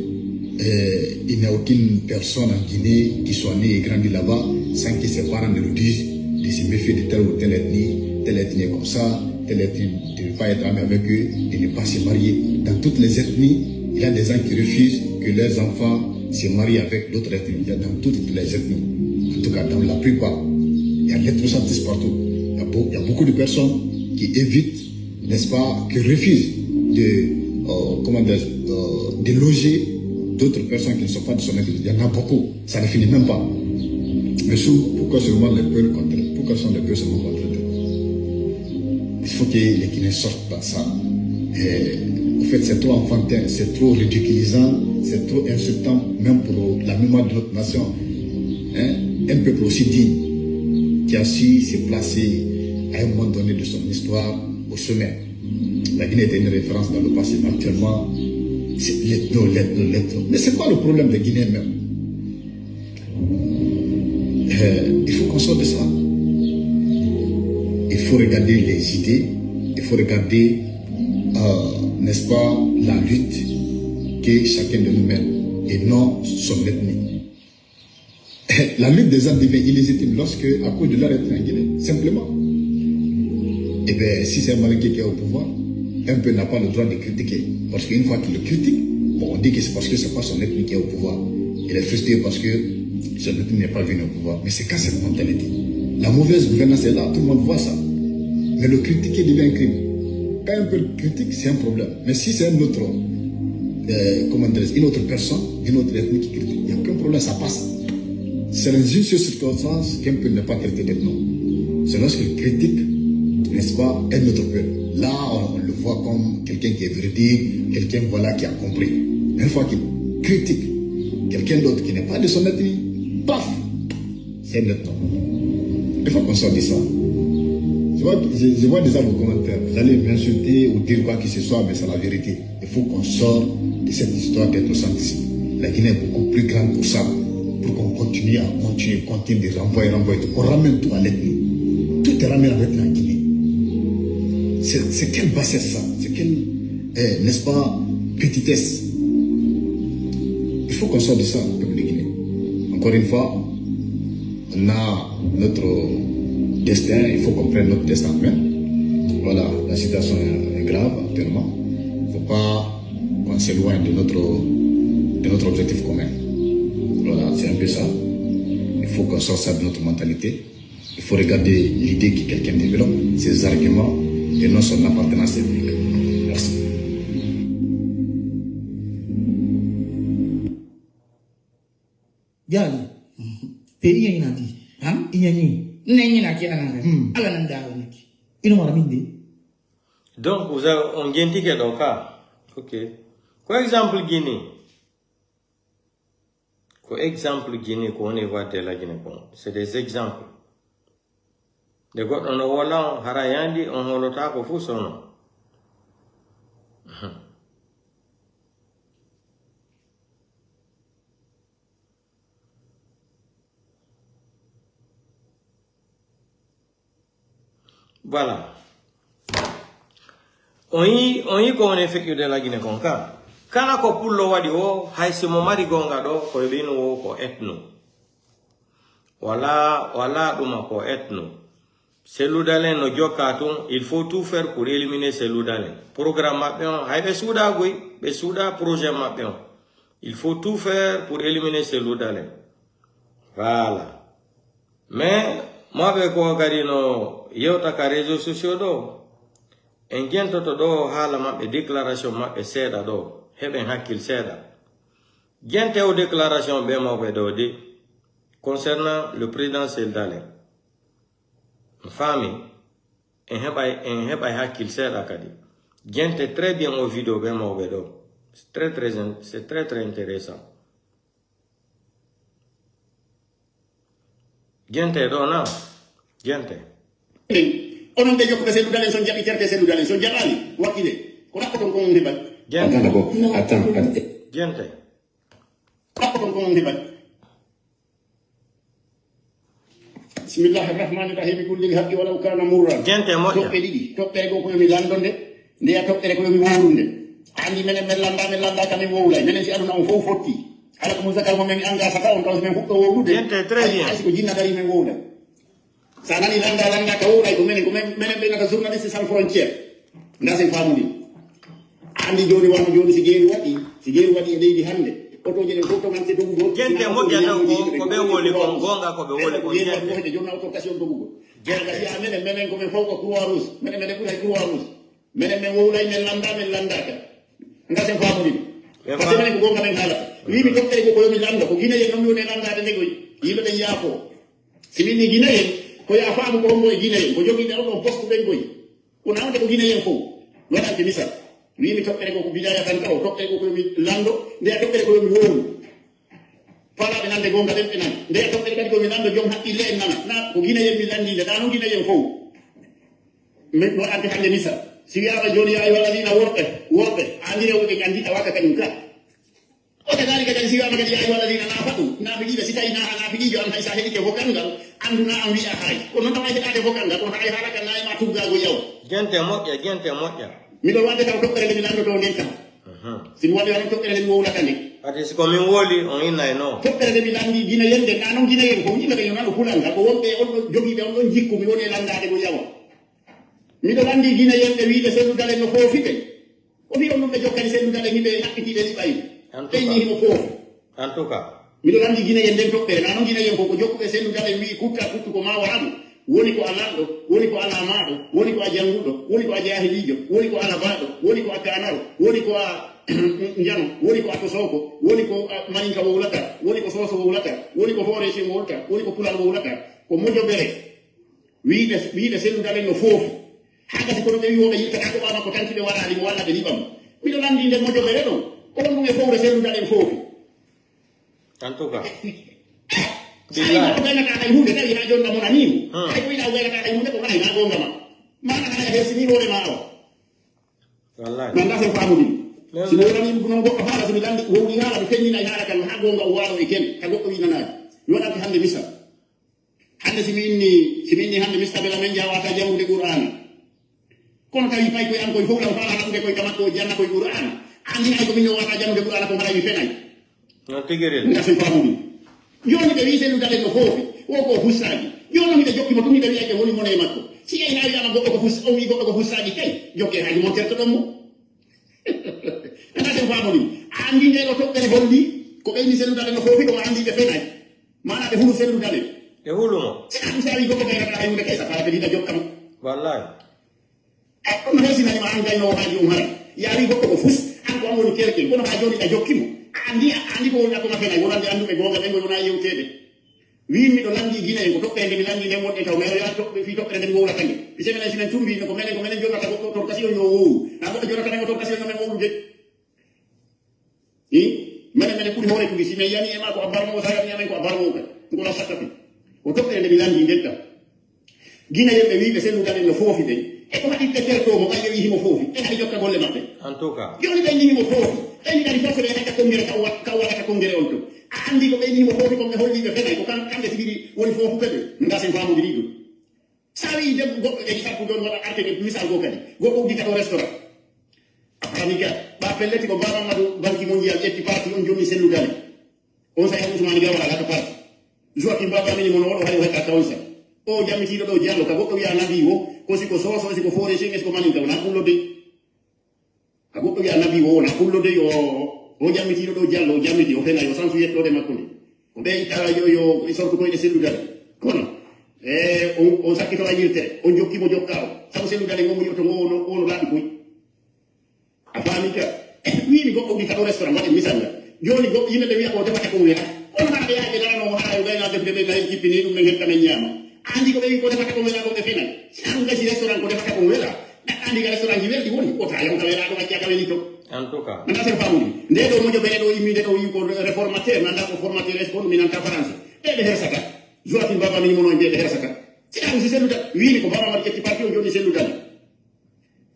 Speaker 6: il n'y a aucune personne en Guinée qui soit née et grandie là-bas sans que ses parents ne lui disent de se méfier de telle ou telle ethnie est comme ça, telle ethnie, de ne pas être ami avec eux, de ne pas se marier. Dans toutes les ethnies, il y a des gens qui refusent que leurs enfants se marient avec d'autres ethnies. Il y a dans toutes les ethnies, en tout cas dans la plupart, il y a l'ethnocentrisme partout. Il y a beaucoup de personnes qui évitent, n'est-ce pas, qui refusent de loger d'autres personnes qui ne sont pas de son ethnie. Il y en a beaucoup, ça ne finit même pas. Mais pourquoi seulement les peuples contre eux? Pourquoi sont les peuples seulement contre eux? Il faut que les Guinéens sortent de ça. En fait, c'est trop enfantin, c'est trop ridiculisant, c'est trop insultant, même pour la mémoire de notre nation. Hein? Un peuple aussi digne, qui a su se placer à un moment donné de son histoire au sommet. La Guinée était une référence dans le passé. Actuellement, c'est l'ethno. Mais c'est quoi le problème des Guinéens même? Il faut qu'on sorte de ça. Il faut regarder les idées, il faut regarder, n'est-ce pas, la lutte que chacun de nous mène et non son ethnie. La lutte des armes devient illégitime lorsque, à cause de leur ethnie en Guinée, simplement. Et bien, si c'est un Malien qui est au pouvoir, un peu n'a pas le droit de critiquer. Parce qu'une fois qu'il le critique, bon, on dit que c'est parce que c'est pas son ethnie qui est au pouvoir. Il est frustré parce que son ethnie n'est pas venu au pouvoir. Mais c'est qu'à cette mentalité. La mauvaise gouvernance est là, tout le monde voit ça. Mais le critiquer devient un crime. Quand un peu critique, c'est un problème. Mais si c'est un autre, une autre personne, une autre ethnie qui critique, il n'y a aucun problème, ça passe. C'est dans une seule circonstance qu'un peu n'est pas traité d'ethno. C'est lorsqu'il critique, n'est-ce pas, un autre peuple. Là, on le voit comme quelqu'un qui est véridique, quelqu'un voilà, qui a compris. Une fois qu'il critique quelqu'un d'autre qui n'est pas de son ethnie, paf, c'est un ethno. Il faut qu'on sorte de ça. Je vois déjà vos commentaires. Vous allez m'insulter ou dire quoi que ce soit, mais c'est la vérité. Il faut qu'on sorte de cette histoire d'ethnocentrisme. La Guinée est beaucoup plus grande pour ça. Pour qu'on continue à continuer de renvoyer tout. On ramène tout à l'ethnie. Tout est ramené à l'ethnie en Guinée. C'est quelle bassesse ça? C'est quelle, n'est-ce pas, petitesse? Il faut qu'on sorte de ça, le peuple de Guinée. Encore une fois, on a notre destin, il faut qu'on prenne notre destin en main. Voilà, la situation est grave actuellement. Il ne faut pas qu'on s'éloigne de notre objectif commun. Voilà, c'est un peu ça. Il faut qu'on sorte ça de notre mentalité. Il faut regarder l'idée que quelqu'un développe, ses arguments, et non son appartenance ethnique. Merci.
Speaker 7: Gali, pays est inati. Hein? Inyani. N'ayina qui est là. Ala nanda oniki. Ino maraminde.
Speaker 2: Donc, on vient de dire donc, ok. Par exemple, Guinée. Par exemple, Guinée, qu'on voit de la Guinée, c'est des exemples. De quoi on a wala harayandi on holota ko fu sono. Voilà. On y ko on fait que de la Guinée konka. Kana ko pullo wadi o hay se mo mari gonga do ko bino wo ko ethno. Wala duma ko ethno. Ces loudalins no jokaton, il faut tout faire pour éliminer ces loudalins. Programme mapion, hay souda goy, be souda projet mapion. Il faut tout faire pour éliminer ces loudalins. Voilà. Mais moi be ko gadi no yewta ka réseaux sociaux do. En gento to do hala mabbe déclaration mabbe seda do, heben hakkil seda. Gente o déclaration be mabbe do de concernant le président Seldalin. Famille, en heba hakil seda kadi. Gente très bien aux vidéos be mabbe do. C'est très intéressant. Gente do na, gente.
Speaker 8: Onon de jokko se dudalen son jabi terte se dudalen son jabali wakile ko rakoton ko on debat
Speaker 2: Gente.
Speaker 3: Attends.
Speaker 2: Gente.
Speaker 8: rakoton ko on debat bismillahir rahmanir rahim kulli haqqi walau kana murran
Speaker 2: Gente moja.
Speaker 8: toppe didi toppe go ko mi landonde ndeya toppe ko mi wowrunde andi menen men landa kam mi wowlay menen si aduna on fof fotti ala ko musakal mo men anga saka on taw men hukko wowrude
Speaker 2: Gente très bien.
Speaker 8: ko jinna dari men wowda sanani landa ka wowlay ko menen be nata journaliste sans frontière ndase famudi andi joni wano joni si geeri wadi e leydi hande oto jene foto man se dogu go
Speaker 2: Gente moja taw ko be woli ko gonga ko be woli ko gente.
Speaker 8: ko jonna autocation dogu go jere si menen ko men fawko croix rouge menen ko hay croix rouge menen men wowlay men landa ka ndase famudi parce que ko gonga men hala wi mi tokkere ko mi lando ko gina yen non ne landa de nego yimbe de yaafo simini gina yen ko ya faamu ko mo gina yen ko jogi dal ko poste ben goy ko nawde ko gina yen ko wala ke misal wi mi tokkere ko bidaya tan taw tokkere ko mi lando de tokkere ko mi wonu fala be nande gonga den nan de tokkere kadi ko mi lando jom hakki le nan na ko gina yen mi landi de dano gina yen ko me no ante hande misal si yaaba joni ay wala dina worbe andire wobe gandi awaka kan ka o de dali kadi si yaaba kadi ay wala dina na fatu na bi be sitay na bi jo am hay sa hedi ke hokangal anduna am wi akay ko non tamay de hokangal ko hay halaka na ma tugga go yaw
Speaker 2: gente moƴƴa
Speaker 8: mi do wande taw tokkere mi lando to nden tam sin wadi wala tokkere mi wowla kandi
Speaker 2: ati siko min woli on inna e no
Speaker 8: tokkere mi landi dina yende na non dina yen ko ni be yona do kulanga ko wonbe on jogi be on jikku mi woni landade go yawa mi do landi dina yende wiide selu dale no fofite o wi on be jokkani selu dale mi be hakkiti be bayi tayni mo fof
Speaker 2: en tout cas
Speaker 8: mi do landi dina yende tokkere na non dina yen ko jokkube selu dale wi kutta kuttu ko ma waradu woni ko alando woni ko alamaado woni ko ajangudo woni ko ajahilijo woni ko alabado woni ko akanaro woni ko njano woni ko atosoko woni ko maninka wowlata woni ko soso wowlata woni ko foreshi wowlata woni ko pulal wowlata ko mojo bere wiide selu dale no fof haga si ko be wiwobe yita ko baba ko tanti be wala mo wala be libam mi do landi nden mojo bere don ko on ngi fowre selu dale fof
Speaker 2: en tout cas
Speaker 8: sai ko gana ka ay hunde tawi ha jonna mon anim ay ko ina wala ka ay hunde ko ay na gonga ma na ka ay sini hore ma o
Speaker 2: wallahi
Speaker 8: non da se famudi si mo rami bu non gokko hala so mi landi wowni hala be tenni na hala kan ha gonga o walo e ken ka gokko wi nana yo da hande misal hande si minni hande mista bela men jawata jamude qur'an kono tawi fay ko an koy fowla fala hande koy kamakko janna koy qur'an andi ay ko min wata jamude qur'an ko mara mi fenay
Speaker 2: non tigere
Speaker 8: da se famudi yoni be wiselu dale no fofi o ko husaji yono mi de jokki mo tumi de wi'ete woni mone makko si ay nawi ama goɗɗo ko hus o wi goɗɗo ko husaji kay jokke haji mon terto ɗon mo ana sen famoni andi nde ɗo toɓɓere holli ko ɓeyni selu dale no fofi ko andi ɓe fenayi mana ɓe hulu selu dale
Speaker 2: e hulumo
Speaker 8: si wi goɗɗo gayrata hayunde kay sa fara ɓe ɗiɗa jokkamo
Speaker 2: wallahi
Speaker 8: ɗum hesinanima an gaynowo haji hara yawi goɗɗo ko fus an ko an woni kerkel kono ha joni ɗa jokkimo andi ko woni akoma fenayi wonande anduɓe gonga ɓe goy wona yewtede wi mi ɗo landi guine en ko toɓɓede mi landi nden wonɗe taw mais ya toɓɓe fi toɓɓere nden wowla tange mi semenen sinen tumbino ko menen jogata goɗɗo torkation yo wowu na goɗɗo jogata nen o torkation yo men wowlude i menen ɓuuri hoore tugi si min yani e ma ko a barmo o sa yani amen ko a barmo kay ngola sakkati o toɓɓere nde mi landi nden tam guine yemɓe wiɓe sellugaɗen no foofi de e ko waɗi tertomo ɓayɓe wi himo foofi e haɗi jotta golle maɓɓe
Speaker 2: en tout cas
Speaker 8: joni ɓe himo foofi ɓeni kadi fof ɓe heɗa kongere ka waɗata kongere on to a andi ko ɓeyni himo foofi koɓe holliɓe fenay ko kamɓe tigiri woni foofu ɓeɓe ngasen famude ɗiɗo sa wi de goɗɗo ɓe sappu joni waɗa arte ɓe misal go kadi goɗɗo uddita to restaurant ami ga ɓa pelleti ko baba amadou banki mondial ƴetti parti on joni selludale on sa hen ousmane gawala laka parti joakim baba mini mono oɗo hay o heɗɗa tawnsa o jammitiɗo ɗo diallo ka goɗɗo wiya nabi o ko siko soso siko foore seng est ce que manin taw na pullode ka goɗɗo wiya nabi o wona pullode o jammitiɗo ɗo diallo o jammiti o fenayi o sansu yettode makko nde ko ɓe tawa yo sortu koyɗe selludale kono on sakkito a yirtere on jokkimo jokka o sabu selludale gomo yotto ngo ono laaɓi koy a faami ka wimi goɗɗo wi kaɗo restaurant waɗen misal nga joni goɗɗo yimɓe ɓe wiya ko defata ko wiyata kono maɗa ɓe yaaɓe darano haa o gayna defde ɓe nayi jippini ɗum ɓe heɓta men ñaama andi ko ɓe wi ko defata ko wela ko ɓe fenan an gasi restaurant ko defata ko wela neɗɗo andi ka restaurant ji welɗi woni o ta yamta welaɗo wacca ka weli to
Speaker 2: en tout cas
Speaker 8: nanda sen famudi nde ɗo moƴo ɓene ɗo immide ɗo wi ko réformateur nanda ko formateur est ce que ɗum minanta français ɓeɓe hersata joatin baba mini mono mbiyeɓe hersata siɗaɗum si selluda wimi ko baba maɗa ƴetti parti o joni selludani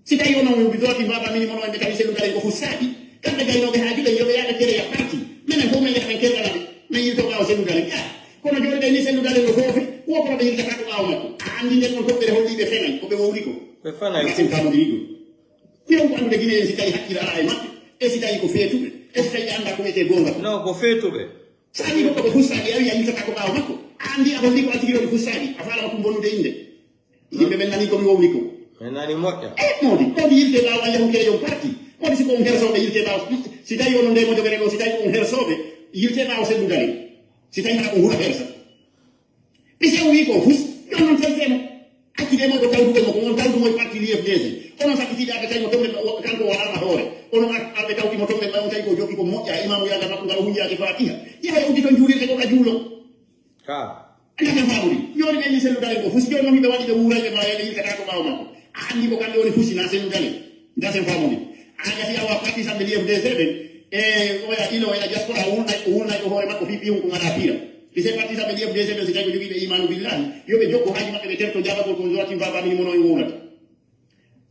Speaker 8: si tawi onon wi joatin baba mini mono ɓe tawi selludani ko fussaɗi kamɓe gaynoɓe haaji ɓe yoɓe yaɗa kereya parti minen fof men yaha men kerɗanaɓe min yirto ɓawo selludani a kono joni ɓe ni selludani no foofi wokono ɓe yirtata ko ɓawo makko a andi nden on toɓɓere holliɓe fenayi koɓe wowri ko
Speaker 2: ɓe fenayi
Speaker 8: sen famudi ɗiɗo ɗiɗon ko andude guine en si tawi hakkille ala e maɓɓe e si tawi ko feetuɓe e si tawi anda ko wiyete gonga
Speaker 2: non ko feetuɓe
Speaker 8: sa wi goɗɗo ko fussaɗi a wi a yirtata ko ɓawo makko a andi a holli ko a tigi woni fussaɗi a falama ko bonnude inde yimɓe ɓen nani komi wowri ko
Speaker 2: mi nani moƴƴa
Speaker 8: modi yirte ɓawo a yahu kere yon parti modi siko on hersoɓe yirte ɓawo si tawi ono ndemojo ɓere ɗo si tawi on hersoɓe yirte ɓawo selludani si tawi haɗa ko huura hersa pisi o wi ko fus yon noon teltemo a accide mo do tawdu mo ko on tawdu moy parti l'IFDC on sakiti da tay mo tombe kanko wala ma hore on abe tawti mo tombe on tay ko joki ko moƴƴa imam yaga makko ngal hunjaake fatiha ya uddi ton juulirde ko ka juulo ana ke faamuri joni be ni selu dale ko fusi joni mi be wadi be wuraje ma yele yirkata ko bawo makko andi ko kambe woni fusi na selu dale nda sen faamuri anga fi awa parti sambe l'IFDC be oya ilo ila diaspora wulna ko hore makko fi pium ko ngada pira di se parti sambe l'IFDC be sikay ko jogi be imanu billahi yo be jokko haji makko be terto jaba ko zoati baba mi mono wurata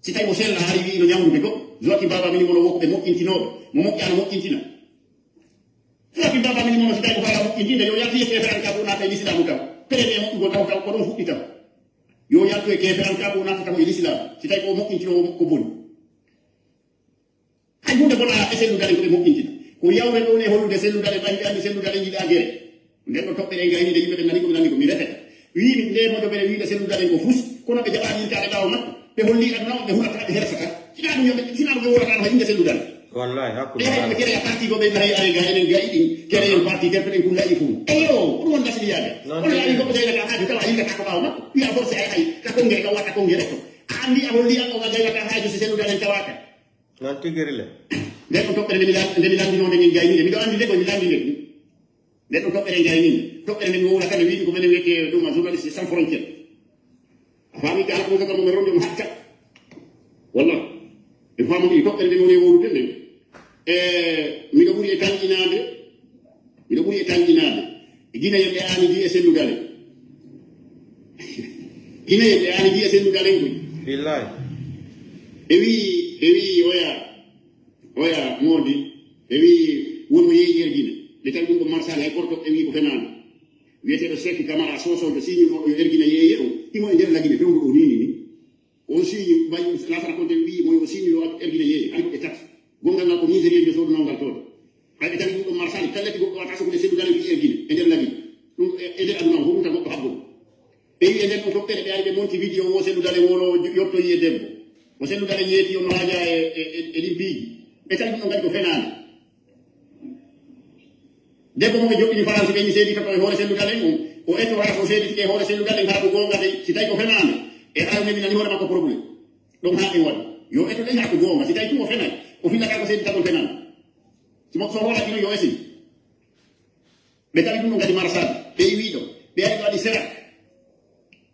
Speaker 8: si tay mo sella hari wi no nyamdu be ko zoati baba mi mono wokko be mokkintinobe mo mokkano mokkintina zoati baba mi mono si tay ko baba mokkintinde yo yati ke feran ka na tay l'islam taw pere mo ko taw ko don fukki taw yo yatto e ke feran ka na taw l'islam si tay ko mokkintino ko bon hay hunde bona e selu dale ko be mokkintina ko yawre do ne holude selu dale bandi andi selu dale jida gere nden no toɓɓere ngayni de yimɓe ɓe nani ko mi refeta wiimi nde moƴo ɓeɗe wiide selu dale ko fus kono ɓe jaɓani yirtade ɓawo makko ɓe holli aduna ɓe huɗata ɓe hersata sina ɗum ɓe wurata no inde selu dale
Speaker 2: wallahi hakkude
Speaker 8: ɓe kere parti ko ɓe nayi are ga enen gayi ɗin kere en parti terpeɗen kullayi fuu eyo ɗum won gasiliyaade on yaani goɓɓe daylata haaju tawa yirtata ko ɓawo makko wiya forcé ay ka kongere ka watta kongere to andi a holli an oga daylata haaju so selu dalen tawaka
Speaker 2: non tigiri le
Speaker 8: nden ɗum toɓɓere nde mi landinode min gaynide miɗo andi nde ko mi landinde ɗum nden ɗum toɓɓere gaynide toɓɓere nde mi wowla kane wiide ko menen wiyete ɗum journaliste sans frontiére a faami ka ko kaka mo ronde mo hakka walla e faamu ɗi toɓɓere nde woni wowlude nden miɗo ɓuri e tanƴinade guina yimɓe ani di e selludale guina yimɓe ani di e selludale en koy
Speaker 2: billahi
Speaker 8: e wi oya modi e wi wonmo yeeƴi guina le tawi ɗum ɗo marsal hay porto e wi ko fenano wiyeteɗo sekki camara sosojo signe mo yo erguina yeeye o imo e nder laguine fewgo ɗo nini ni on signe bay lasana konte wi moy o signe yo erguina yeeye ari e tat gongal ngal ko misérie de sodunongal toon hay ɓe tawi ɗum ɗo marsal tallati goɗɗo wata sokude seddugale wi erguine e nder laguine ɗum e nder aduna o fof ɗum tan goɗɗo haɓɓol ɓe wi e nder ɗo toɓɓere ɓe ari ɓe monti vidéo o seddudale wono yottoyi e debbo o seddudale ñeeti ono haaja e limpiiji ɓe tawi ɗum ɗo gadi ko fenano debbo mo ɓe joɓɓini France ɓe ni seedi tato e hoore selludal en on o ettorata o seeditike e hoore selludal en haa ko goonga de si tawi ko fenande e aw nemi nani hoore makko probléme ɗum haa en waɗi yo etto ɗen haa ko goonga si tawi tum o fenani o finnata ko seedi tagol fenande so hoolaɗino yo esini ɓe tawi ɗum ɗo gadi marsade ɓe wi ɗo ɓe ari ɓe waɗi serak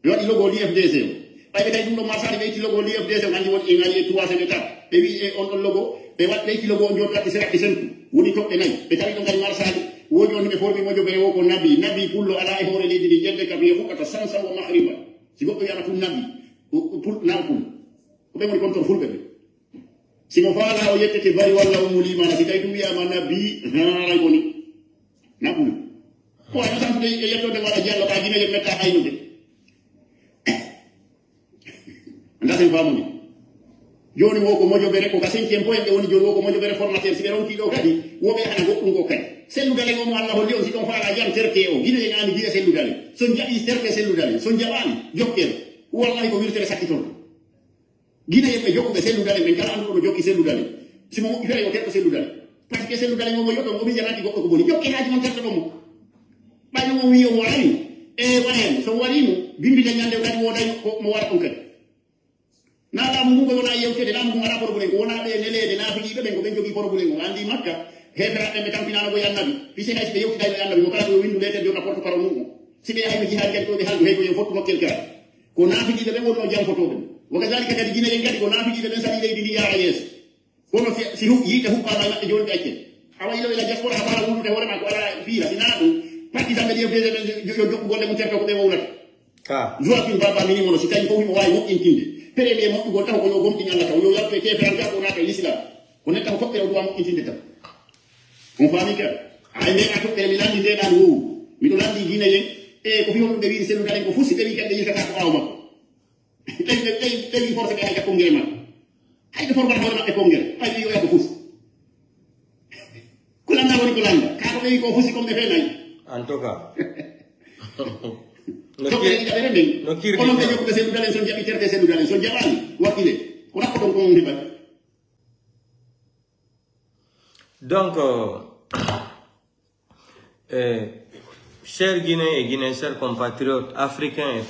Speaker 8: ɓe waɗi logo l'IFDC o ɓay ɓe tawi ɗum ɗo marsade ɓe itti logo l'IFDC o andi woni en ari e 3 état ɓe wi e on ɗon logo ɓe itti logo o jooɗaɗi serak ɗi sentu woni toɓɓe nayi ɓe tawi ɗo gadi marsade woni on ɓe formi moƴo ɓe wo ko nabi pullo ala e hoore leydi ndi jelde kam ye fuɗɗata sansan o mahriba si goɗɗo wiyama tum nabi naw pul ko ɓe woni kontor fulɓe ɓe simo faala o yettete bari walla o mulimana si tawi ɗum wiyama nabi haray woni naɓulu ko ay santude e yettode waɗa diallo ka guine yen metta haynude anda sen famuni joni wo ko moƴoɓe rek ko ka 5e point ɓe woni joni wo ko moƴoɓe re formateur si ɓe ronki ɗo kadi woɓe hana goɗɗum ko kadi selludale o mo Allah holli on si ɗon faala jam terte o guine en ani guine selludale son jaɓi terte selludale son jaɓani jokkere wallahi ko wirtere sakkiton guine yimɓe jokkuɓe selludale ɓen kala anduɗo no jokki selludale simo moƴƴi fere o terto selludale par ce que selludale momo yoɗon o mijanaki goɗɗo ko boni jokke haji mon terto ɗomo ɓayno mo wi o waɗani e waɗen so waɗimo bimbide ñande kadi woday mo waɗa ɗum kadi na laamu ngu ko wona yewtede laamu ngu ala probléme ko wona ɓe nelede naafiɗiɓe ɓen ko ɓen jogui probléme o andi makka heferaɓe ɓe tampinano koye annabi pise hay so ɓe yewtidayno e annabi mo kala ɗo windu letere jonna porte parole mum si ɓe yahino jihaadi kadi ɗo ɓe haaldu hey koyen fottu nokkel kiraɗe ko naafiɗiɓe ɓen wonno janfotoɓe wo kadalika kadi guine yen kadi ko naafiɗiɓe ɓen saɗi leydi ndi yaara yeeso kono si yiite huɓɓama maɓɓe joni ɓe accen awa ilo ila diaspora ha fala wullude hoorema ko ala fiira sina ɗum partisan ɓe ɗiefdede ɓen yo jokku golle mum terto ko ɓe wowlata joaquin baba minimono si tawi fof imo wawi moƴƴintinde premier moƴƴugol taw ko yo gomɗini allah taw yo yalto e keferanta ko naata e l'islam ko netta ko toɓɓere o duwa moƴƴintinde taw on faami ka ay ndeɗa toɓɓere mi landi ndeɗan wowu miɗo landi guine yen e ko fi honɗum ɓe wiide selludalen ko fusi ɓe wi kadi ɓe yirtata ko ɓawo makko ɓe wi forcé ɓe hay ka kongere makko hayde formata hoore maɓɓe kongere hay wi oya ko fusi ko landa woni ko landa ka ko ɓe wi ko fusi comme ɓe fe nayi
Speaker 2: en tout cas
Speaker 8: toɓɓere ɗiɗaɓere nden onon ɓe jokkuɓe selludalen son jaɓi terde selludalen son jaɓani wakkile ko rakko ɗon ko on heɓat
Speaker 2: donc chers Guinéens et Guinéens, chers compatriotes, Africains et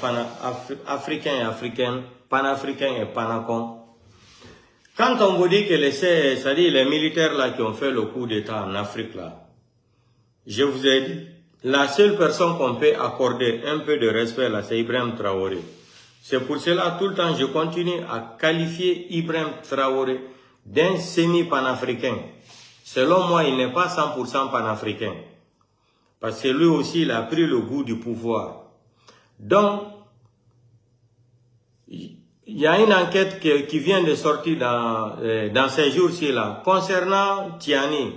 Speaker 2: Africaines, Panafricains et Panacons, quand on vous dit que c'est-à-dire les militaires là qui ont fait le coup d'État en Afrique là, je vous ai dit, la seule personne qu'on peut accorder un peu de respect là, c'est Ibrahim Traoré. C'est pour cela, tout le temps, je continue à qualifier Ibrahim Traoré d'un semi-panafricain. Selon moi, il n'est pas 100% panafricain. Parce que lui aussi, il a pris le goût du pouvoir. Donc, il y a une enquête qui vient de sortir dans ces jours-ci là, concernant Tiani.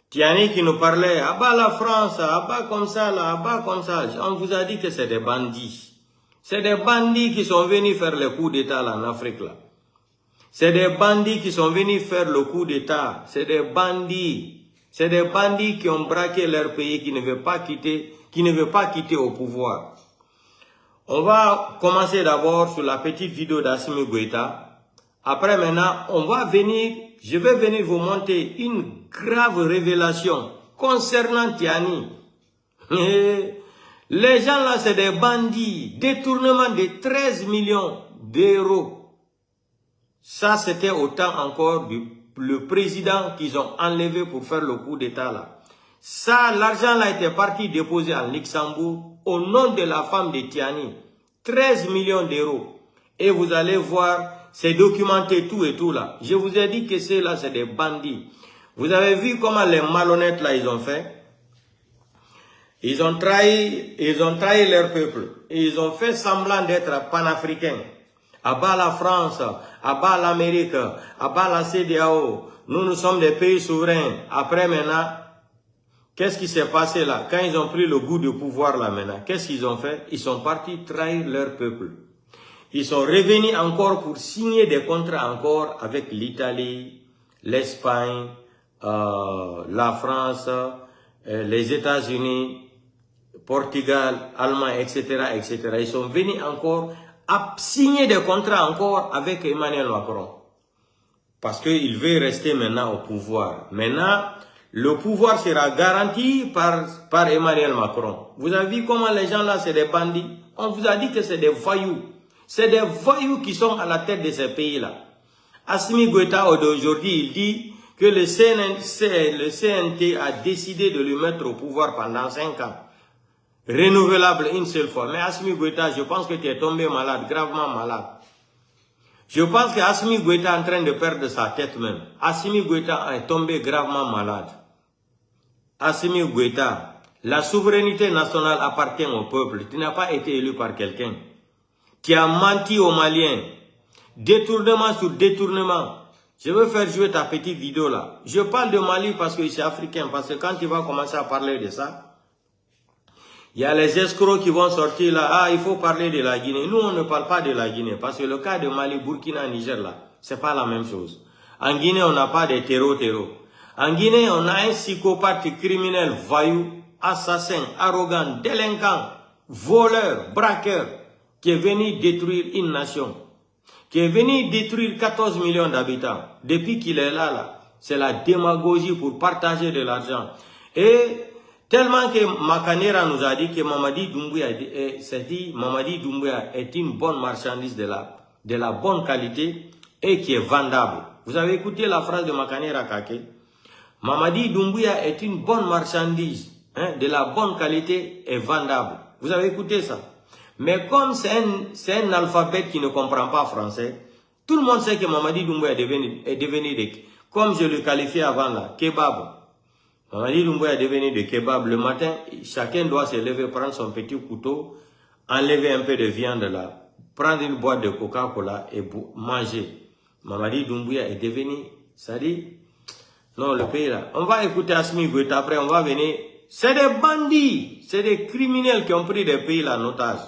Speaker 2: Tiani qui nous parlait, ah bah la France, ah bah comme ça, là, ah bah comme ça. On vous a dit que c'est des bandits. C'est des bandits qui sont venus faire le coup d'État en Afrique là. C'est des bandits qui sont venus faire le coup d'État. C'est des bandits. C'est des bandits qui ont braqué leur pays, qui ne veulent pas quitter au pouvoir. On va commencer d'abord sur la petite vidéo d'Assimi Goïta. Après maintenant, je vais venir vous montrer une grave révélation concernant Tiani. Les gens là, c'est des bandits. Détournement de 13 millions d'euros. Ça, c'était au temps encore le président qu'ils ont enlevé pour faire le coup d'État là. Ça, l'argent là était parti déposer en Luxembourg au nom de la femme de Tiani. 13 millions d'euros. Et vous allez voir, c'est documenté tout et tout là. Je vous ai dit que c'est là, c'est des bandits. Vous avez vu comment les malhonnêtes là, ils ont fait? Ils ont trahi leur peuple. Et ils ont fait semblant d'être panafricains. À bas la France, à bas l'Amérique, à bas la CEDEAO. Nous sommes des pays souverains. Après maintenant, qu'est-ce qui s'est passé là? Quand ils ont pris le goût du pouvoir là maintenant, qu'est-ce qu'ils ont fait? Ils sont partis trahir leur peuple. Ils sont revenus encore pour signer des contrats encore avec l'Italie, l'Espagne, la France, les États-Unis, Portugal, Allemagne, etc., etc. Ils sont venus encore à signer des contrats encore avec Emmanuel Macron. Parce qu'il veut rester maintenant au pouvoir. Maintenant, le pouvoir sera garanti par Emmanuel Macron. Vous avez vu comment les gens là, c'est des bandits. On vous a dit que c'est des voyous. C'est des voyous qui sont à la tête de ces pays-là. Assimi Goïta d'aujourd'hui, il dit que le CNT a décidé de lui mettre au pouvoir pendant 5 ans. Renouvelable une seule fois. Mais Assimi Goïta, je pense que tu es tombé malade, gravement malade. Je pense que Assimi Goïta est en train de perdre sa tête même. Assimi Goïta est tombé gravement malade. Assimi Goïta, la souveraineté nationale appartient au peuple. Tu n'as pas été élu par quelqu'un. Tu as menti aux Maliens. Détournement sur détournement. Je veux faire jouer ta petite vidéo là. Je parle de Mali parce que je suis africain. Parce que quand tu vas commencer à parler de ça, il y a les escrocs qui vont sortir là. Ah, il faut parler de la Guinée. Nous, on ne parle pas de la Guinée. Parce que le cas de Mali, Burkina, Niger là, c'est pas la même chose. En Guinée, on n'a pas de terreau. En Guinée, on a un psychopathe criminel, voyou, assassin, arrogant, délinquant, voleur, braqueur, qui est venu détruire une nation, qui est venu détruire 14 millions d'habitants. Depuis qu'il est là, c'est la démagogie pour partager de l'argent. Et tellement que Makanera nous a dit que Mamadi Doumbouya est une bonne marchandise de la bonne qualité et qui est vendable. Vous avez écouté la phrase de Makanera Kake? Mamadi Doumbouya est une bonne marchandise, de la bonne qualité et vendable. Vous avez écouté ça? Mais comme c'est un alphabet qui ne comprend pas français, tout le monde sait que Mamadi Doumbouya est devenu comme je le qualifiais avant là, kebab. Mamadi Doumbouya est devenu de kebab. Le matin, chacun doit se lever, prendre son petit couteau, enlever un peu de viande là, prendre une boîte de Coca-Cola et manger. Mamadi Doumbouya est devenu, ça dit, non, le pays là. On va écouter Assimi Goïta, après on va venir. C'est des bandits, c'est des criminels qui ont pris des pays là en otage.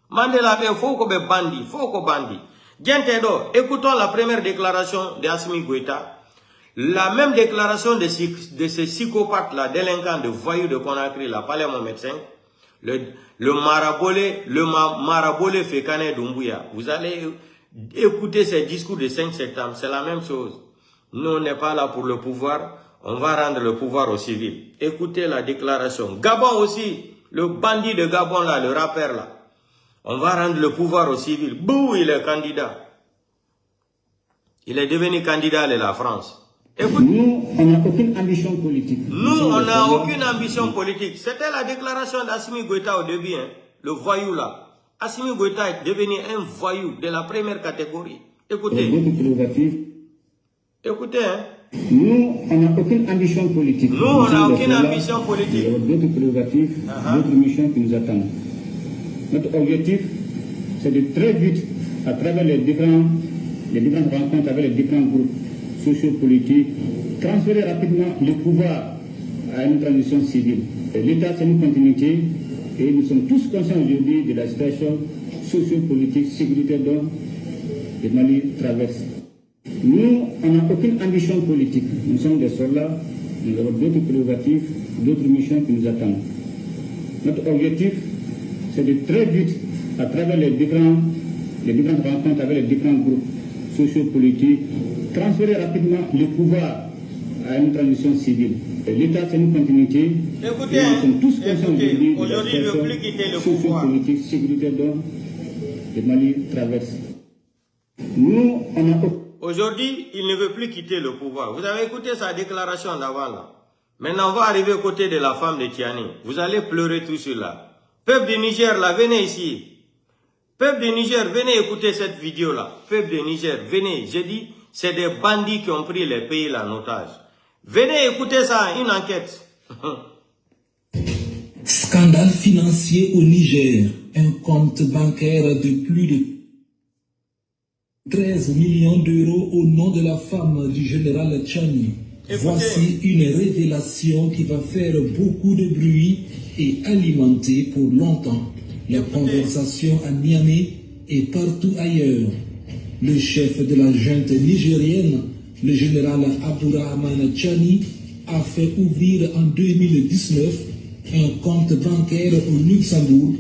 Speaker 2: Mandela, il faut qu'on be bandit, faut qu'on bandit. Gentedo, écoutons la première déclaration d'Assimi Goïta. La même déclaration de ces psychopathes là, délinquants de voyous de Conakry, là, pas mon médecin. Le marabolé Fekane Doumbouya. Vous allez écouter ces discours de 5 septembre, c'est la même chose. Nous, on n'est pas là pour le pouvoir, on va rendre le pouvoir aux civils. Écoutez la déclaration. Gabon aussi, Le bandit de Gabon là, le rappeur là. On va rendre le pouvoir aux civils. Bouh, il est candidat. Il est devenu candidat de la France. Écoute,
Speaker 9: nous, on n'a aucune ambition politique.
Speaker 2: Nous, on n'a aucune ambition politique. C'était la déclaration d'Assimi Goïta au début, hein, le voyou là. Assimi Goïta est devenu un voyou de la première catégorie. Écoutez. Écoutez, hein.
Speaker 9: Nous, on n'a aucune ambition politique.
Speaker 2: Nous, on n'a aucune ambition politique.
Speaker 9: D'autres prérogatives, d'autres missions qui nous attendent. Notre objectif, c'est de très vite, à travers les différentes rencontres avec les différents groupes sociopolitiques, transférer rapidement le pouvoir à une transition civile. L'État, c'est une continuité et nous sommes tous conscients aujourd'hui de la situation sociopolitique, sécuritaire dont le Mali traverse. Nous, on n'a aucune ambition politique. Nous sommes des soldats, nous avons d'autres prérogatives, d'autres missions qui nous attendent. Notre objectif, c'est de très vite, à travers les différentes rencontres avec les différents groupes sociopolitiques, transférer rapidement le pouvoir à une transition civile. L'État, c'est une continuité.
Speaker 2: Écoutez,
Speaker 9: nous sommes tous conscients aujourd'hui de la
Speaker 2: aujourd'hui, il ne veut plus quitter le pouvoir.
Speaker 9: sociopolitique, sécuritaire dont le Mali traverse. Nous, on a...
Speaker 2: Aujourd'hui, il ne veut plus quitter le pouvoir. Vous avez écouté sa déclaration d'avant là. Maintenant, on va arriver aux côtés de la femme de Tiani. Vous allez pleurer tout cela. Peuple du Niger, là, venez ici. Peuple du Niger, venez écouter cette vidéo là. Peuple du Niger, venez. J'ai dit, c'est des bandits qui ont pris les pays là en otage. Venez écouter ça, une enquête.
Speaker 10: Scandale financier au Niger. Un compte bancaire de plus de 13 millions d'euros au nom de la femme du général Tchani. Voici une révélation qui va faire beaucoup de bruit et alimenter pour longtemps la conversation à Niamey et partout ailleurs. Le chef de la junte nigérienne, le général Abdourahmane Tchani, a fait ouvrir en 2019 un compte bancaire au Luxembourg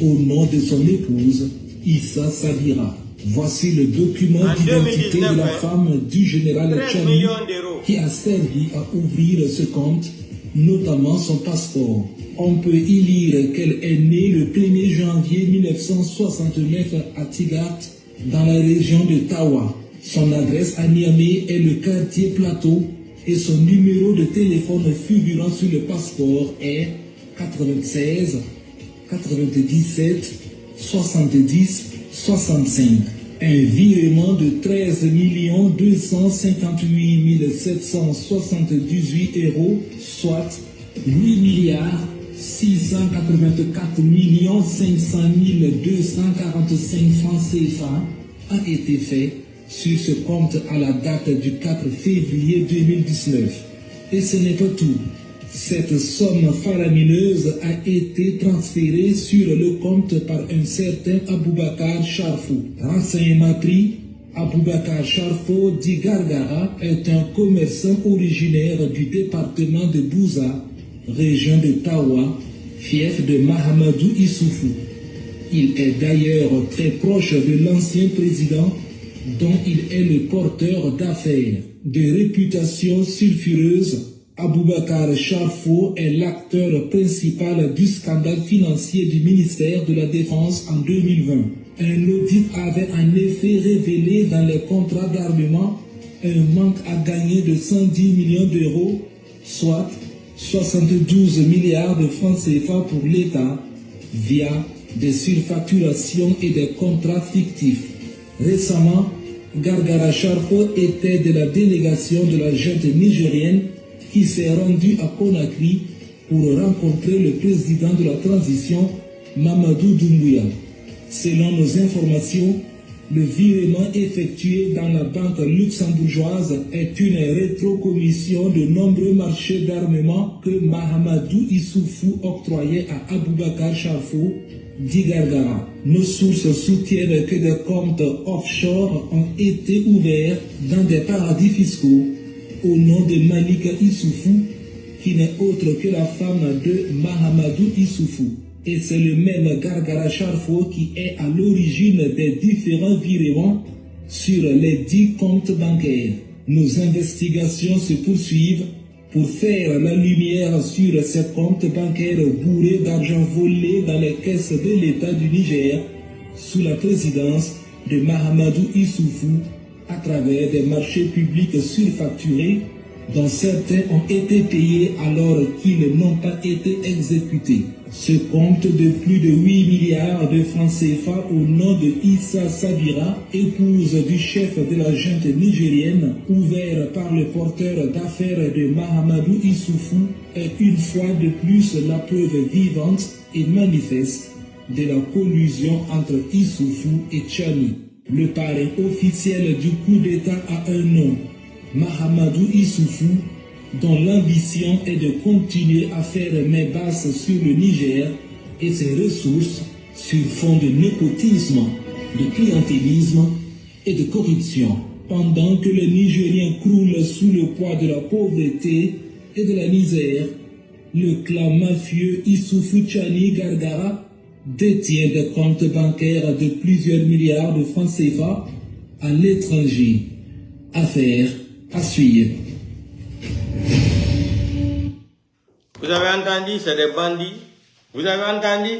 Speaker 10: au nom de son épouse, Issa Sabira. Voici le document d'identité de la femme du général Tchani qui a servi à ouvrir ce compte, notamment son passeport. On peut y lire qu'elle est née le 1er janvier 1969 à Tigat, dans la région de Tawa. Son adresse à Niamey est le quartier Plateau et son numéro de téléphone figurant sur le passeport est 96 97 70 65. Un virement de 13 258 778 euros, soit 8 684 500 245 francs CFA, a été fait sur ce compte à la date du 4 février 2019. Et ce n'est pas tout. Cette somme faramineuse a été transférée sur le compte par un certain Aboubakar Charfo. Renseignement pris, Aboubakar Charfo dit Gargara est un commerçant originaire du département de Bouza, région de Tawa, fief de Mahamadou Issoufou. Il est d'ailleurs très proche de l'ancien président dont il est le porteur d'affaires. De réputation sulfureuse, Aboubakar Charfo est l'acteur principal du scandale financier du ministère de la Défense en 2020. Un audit avait en effet révélé dans les contrats d'armement un manque à gagner de 110 millions d'euros, soit 72 milliards de francs CFA pour l'État, via des surfacturations et des contrats fictifs. Récemment, Gargara Charfo était de la délégation de la junte nigérienne qui s'est rendu à Conakry pour rencontrer le président de la transition, Mamadou Doumbouya. Selon nos informations, le virement effectué dans la banque luxembourgeoise est une rétrocommission de nombreux marchés d'armement que Mahamadou Issoufou octroyait à Aboubakar Charfo, dit Gargara. Nos sources soutiennent que des comptes offshore ont été ouverts dans des paradis fiscaux au nom de Malika Issoufou, qui n'est autre que la femme de Mahamadou Issoufou. Et c'est le même Gargara Charfo qui est à l'origine des différents virements sur les 10 comptes bancaires. Nos investigations se poursuivent pour faire la lumière sur ces comptes bancaires bourrés d'argent volé dans les caisses de l'État du Niger sous la présidence de Mahamadou Issoufou à travers des marchés publics surfacturés dont certains ont été payés alors qu'ils n'ont pas été exécutés. Ce compte de plus de 8 milliards de francs CFA au nom de Issa Sabira, épouse du chef de la junte nigérienne, ouvert par le porteur d'affaires de Mahamadou Issoufou, est une fois de plus la preuve vivante et manifeste de la collusion entre Issoufou et Tchani. Le parrain officiel du coup d'État a un nom, Mahamadou Issoufou, dont l'ambition est de continuer à faire main basse sur le Niger et ses ressources sur fond de népotisme, de clientélisme et de corruption. Pendant que les Nigériens croulent sous le poids de la pauvreté et de la misère, le clan mafieux Issoufou Tchani Gargara détient des comptes bancaires de plusieurs milliards de francs CFA à l'étranger. Affaire à suivre.
Speaker 2: Vous avez entendu, c'est des bandits. Vous avez entendu,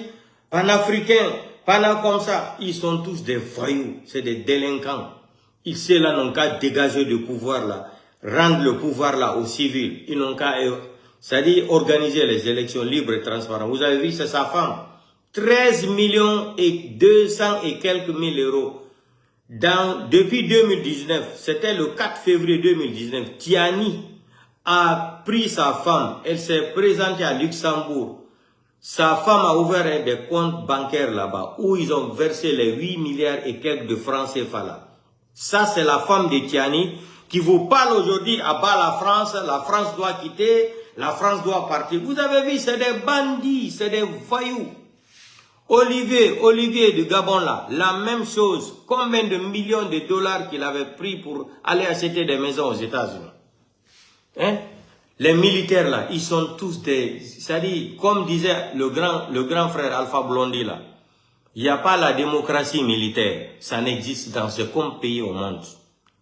Speaker 2: panafricains, panas comme ça, ils sont tous des voyous, c'est des délinquants. Ils, ceux-là, n'ont qu'à dégager le pouvoir là, rendre le pouvoir là aux civils. Ils n'ont qu'à, c'est-à-dire organiser les élections libres et transparentes. Vous avez vu, c'est sa femme. 13 millions et 200 et quelques mille euros. Depuis 2019, c'était le 4 février 2019, Tiani a pris sa femme, elle s'est présentée à Luxembourg. Sa femme a ouvert des comptes bancaires là-bas où ils ont versé les 8 milliards et quelques de francs CFA là. Ça, c'est la femme de Tiani qui vous parle aujourd'hui à bas la France doit quitter, la France doit partir. Vous avez vu, c'est des bandits, c'est des voyous. Olivier de Gabon là, la même chose. Combien de millions de dollars qu'il avait pris pour aller acheter des maisons aux États-Unis? Hein? Les militaires là, ils sont tous des... C'est-à-dire, comme disait le grand frère Alpha Blondy là, il n'y a pas la démocratie militaire. Ça n'existe dans ce pays au monde.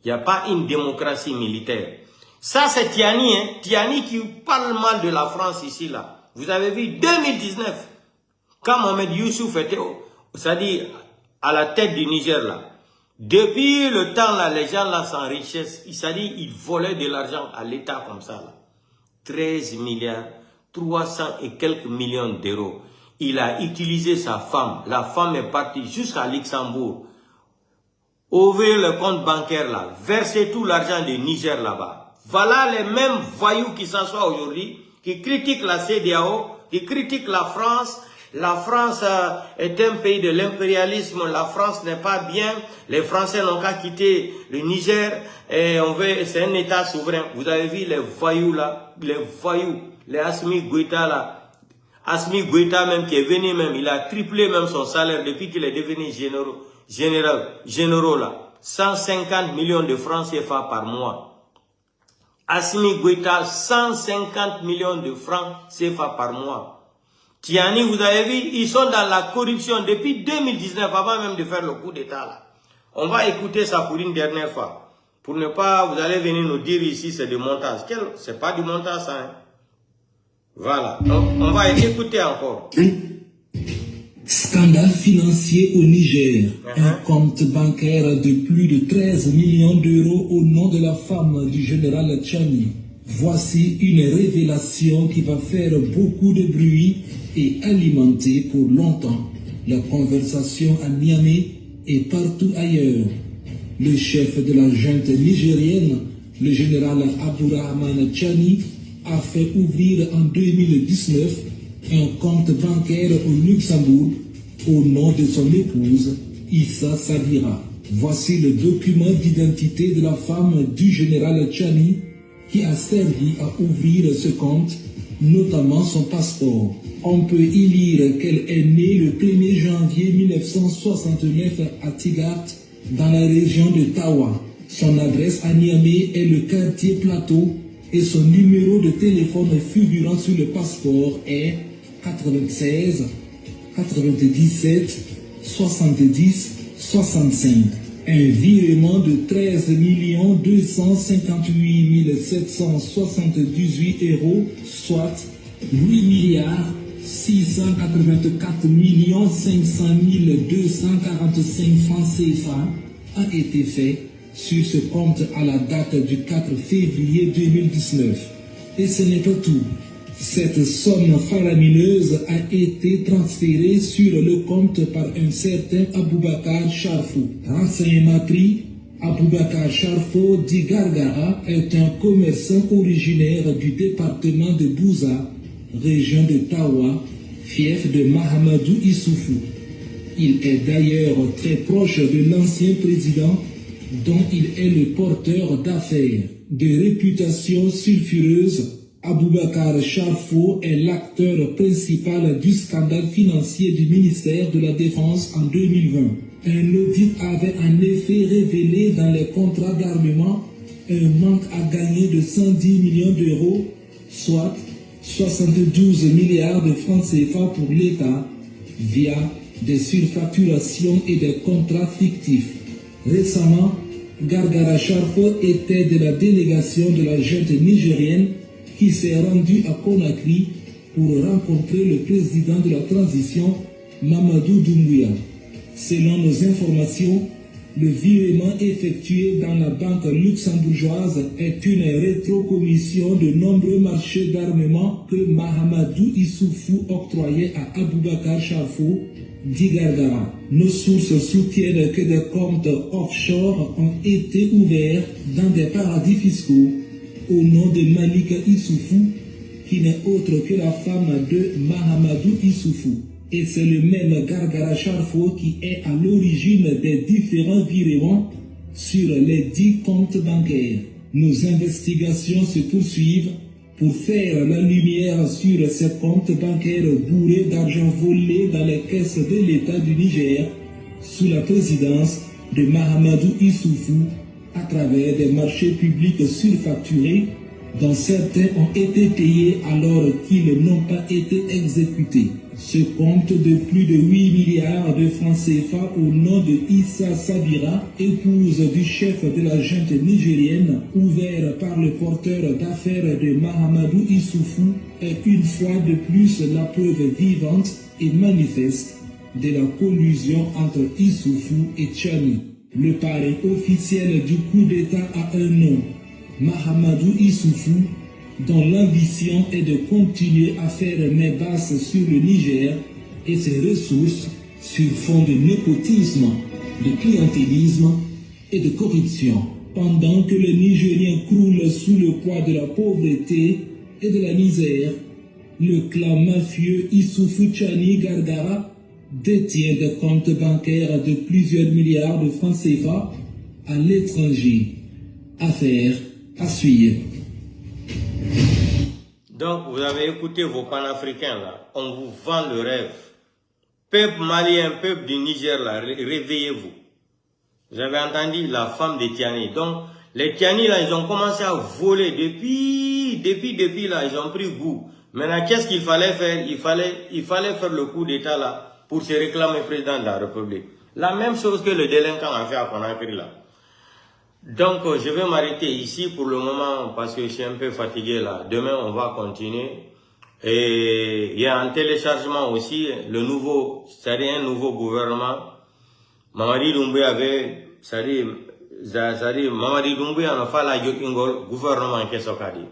Speaker 2: Il n'y a pas une démocratie militaire. Ça c'est Tiani, hein? Tiani qui parle mal de la France ici là. Vous avez vu, 2019, quand Mohamed Youssouf était, c'est-à-dire à la tête du Niger là, depuis le temps là, les gens là s'enrichissent, c'est-à-dire ils volaient de l'argent à l'État comme ça là. 13 milliards, 300 et quelques millions d'euros. Il a utilisé sa femme, la femme est partie jusqu'à Luxembourg, ouvrir le compte bancaire là, verser tout l'argent du Niger là-bas. Voilà les mêmes voyous qui s'assoient aujourd'hui, qui critiquent la CEDEAO, qui critiquent la France. La France est un pays de l'impérialisme, la France n'est pas bien, les Français n'ont qu'à quitter le Niger, et c'est un État souverain. Vous avez vu les voyous là, les voyous, les Assimi Goïta là, Assimi Goïta même qui est venu même, il a triplé même son salaire depuis qu'il est devenu généraux là, 150 millions de francs CFA par mois. Assimi Goïta, 150 millions de francs CFA par mois. Tiani, vous avez vu, ils sont dans la corruption depuis 2019, avant même de faire le coup d'État là. On va écouter ça pour une dernière fois. Pour ne pas, vous allez venir nous dire ici, c'est du montage. C'est pas du montage ça, hein. Voilà, donc on va écouter encore.
Speaker 10: Scandale financier au Niger. Un compte bancaire de plus de 13 millions d'euros au nom de la femme du général Tchani. Voici une révélation qui va faire beaucoup de bruit et alimenter pour longtemps la conversation à Niamey et partout ailleurs. Le chef de la junte nigérienne, le général Abdourahmane Tchani, a fait ouvrir en 2019 un compte bancaire au Luxembourg au nom de son épouse Issa Sabira. Voici le document d'identité de la femme du général Tchani qui a servi à ouvrir ce compte, notamment son passeport. On peut y lire qu'elle est née le 1er janvier 1969 à Tigat, dans la région de Tawa. Son adresse à Niamey est le quartier Plateau et son numéro de téléphone figurant sur le passeport est 96 97 70 65. un virement de 13 258 778 €, soit 8 684 500 245 francs CFA, a été fait sur ce compte à la date du 4 février 2019. Et ce n'est pas tout. Cette somme faramineuse a été transférée sur le compte par un certain Aboubakar Charfo. Renseignement pris, Aboubakar Charfo dit Gargara est un commerçant originaire du département de Bouza, région de Tawa, fief de Mahamadou Issoufou. Il est d'ailleurs très proche de l'ancien président dont il est le porteur d'affaires. De réputation sulfureuse, Aboubakar Charfo est l'acteur principal du scandale financier du ministère de la Défense en 2020. Un audit avait en effet révélé dans les contrats d'armement un manque à gagner de 110 millions d'euros, soit 72 milliards de francs CFA pour l'État, via des surfacturations et des contrats fictifs. Récemment, Gargara Charfo était de la délégation de la junte nigérienne qui s'est rendue à Conakry pour rencontrer le président de la transition, Mamadou Doumbouya. Selon nos informations, le virement effectué dans la banque luxembourgeoise est une rétrocommission de nombreux marchés d'armement que Mahamadou Issoufou octroyait à Aboubakar Charfo, dit Gargara. Nos sources soutiennent que des comptes offshore ont été ouverts dans des paradis fiscaux au nom de Malika Issoufou, qui n'est autre que la femme de Mahamadou Issoufou. Et c'est le même Gargara Charfo qui est à l'origine des différents virements sur les 10 comptes bancaires. Nos investigations se poursuivent pour faire la lumière sur ces comptes bancaires bourrés d'argent volé dans les caisses de l'État du Niger sous la présidence de Mahamadou Issoufou à travers des marchés publics surfacturés dont certains ont été payés alors qu'ils n'ont pas été exécutés. Ce compte de plus de 8 milliards de francs CFA au nom de Issa Sabira, épouse du chef de la junte nigérienne, ouvert par le porteur d'affaires de Mahamadou Issoufou, est une fois de plus la preuve vivante et manifeste de la collusion entre Issoufou et Tchani. Le parrain officiel du coup d'État a un nom, Mahamadou Issoufou, dont l'ambition est de continuer à faire main basse sur le Niger et ses ressources sur fond de népotisme, de clientélisme et de corruption. Pendant que le Nigérien croule sous le poids de la pauvreté et de la misère, le clan mafieux Issoufou Tchani Gargara détient des comptes bancaires de plusieurs milliards de francs CFA à l'étranger. Affaire à suivre.
Speaker 2: Donc, vous avez écouté vos panafricains là, on vous vend le rêve. Peuple malien, peuple du Niger là, réveillez-vous. Vous avez entendu la femme de Tiani. Donc, les Tiani là, ils ont commencé à voler depuis là, ils ont pris goût. Maintenant, qu'est-ce qu'il fallait faire? Il fallait faire le coup d'état là pour se réclamer président de la République. La même chose que le délinquant a fait à Conakry là. Donc, je vais m'arrêter ici pour le moment parce que je suis un peu fatigué là. Demain, on va continuer. Et il y a un téléchargement aussi, c'est-à-dire un nouveau gouvernement. Mamadi Doumbouya avait, c'est-à-dire Mamadi Doumbouya n'a pas la gouvernement qu'est-ce qu'il dit.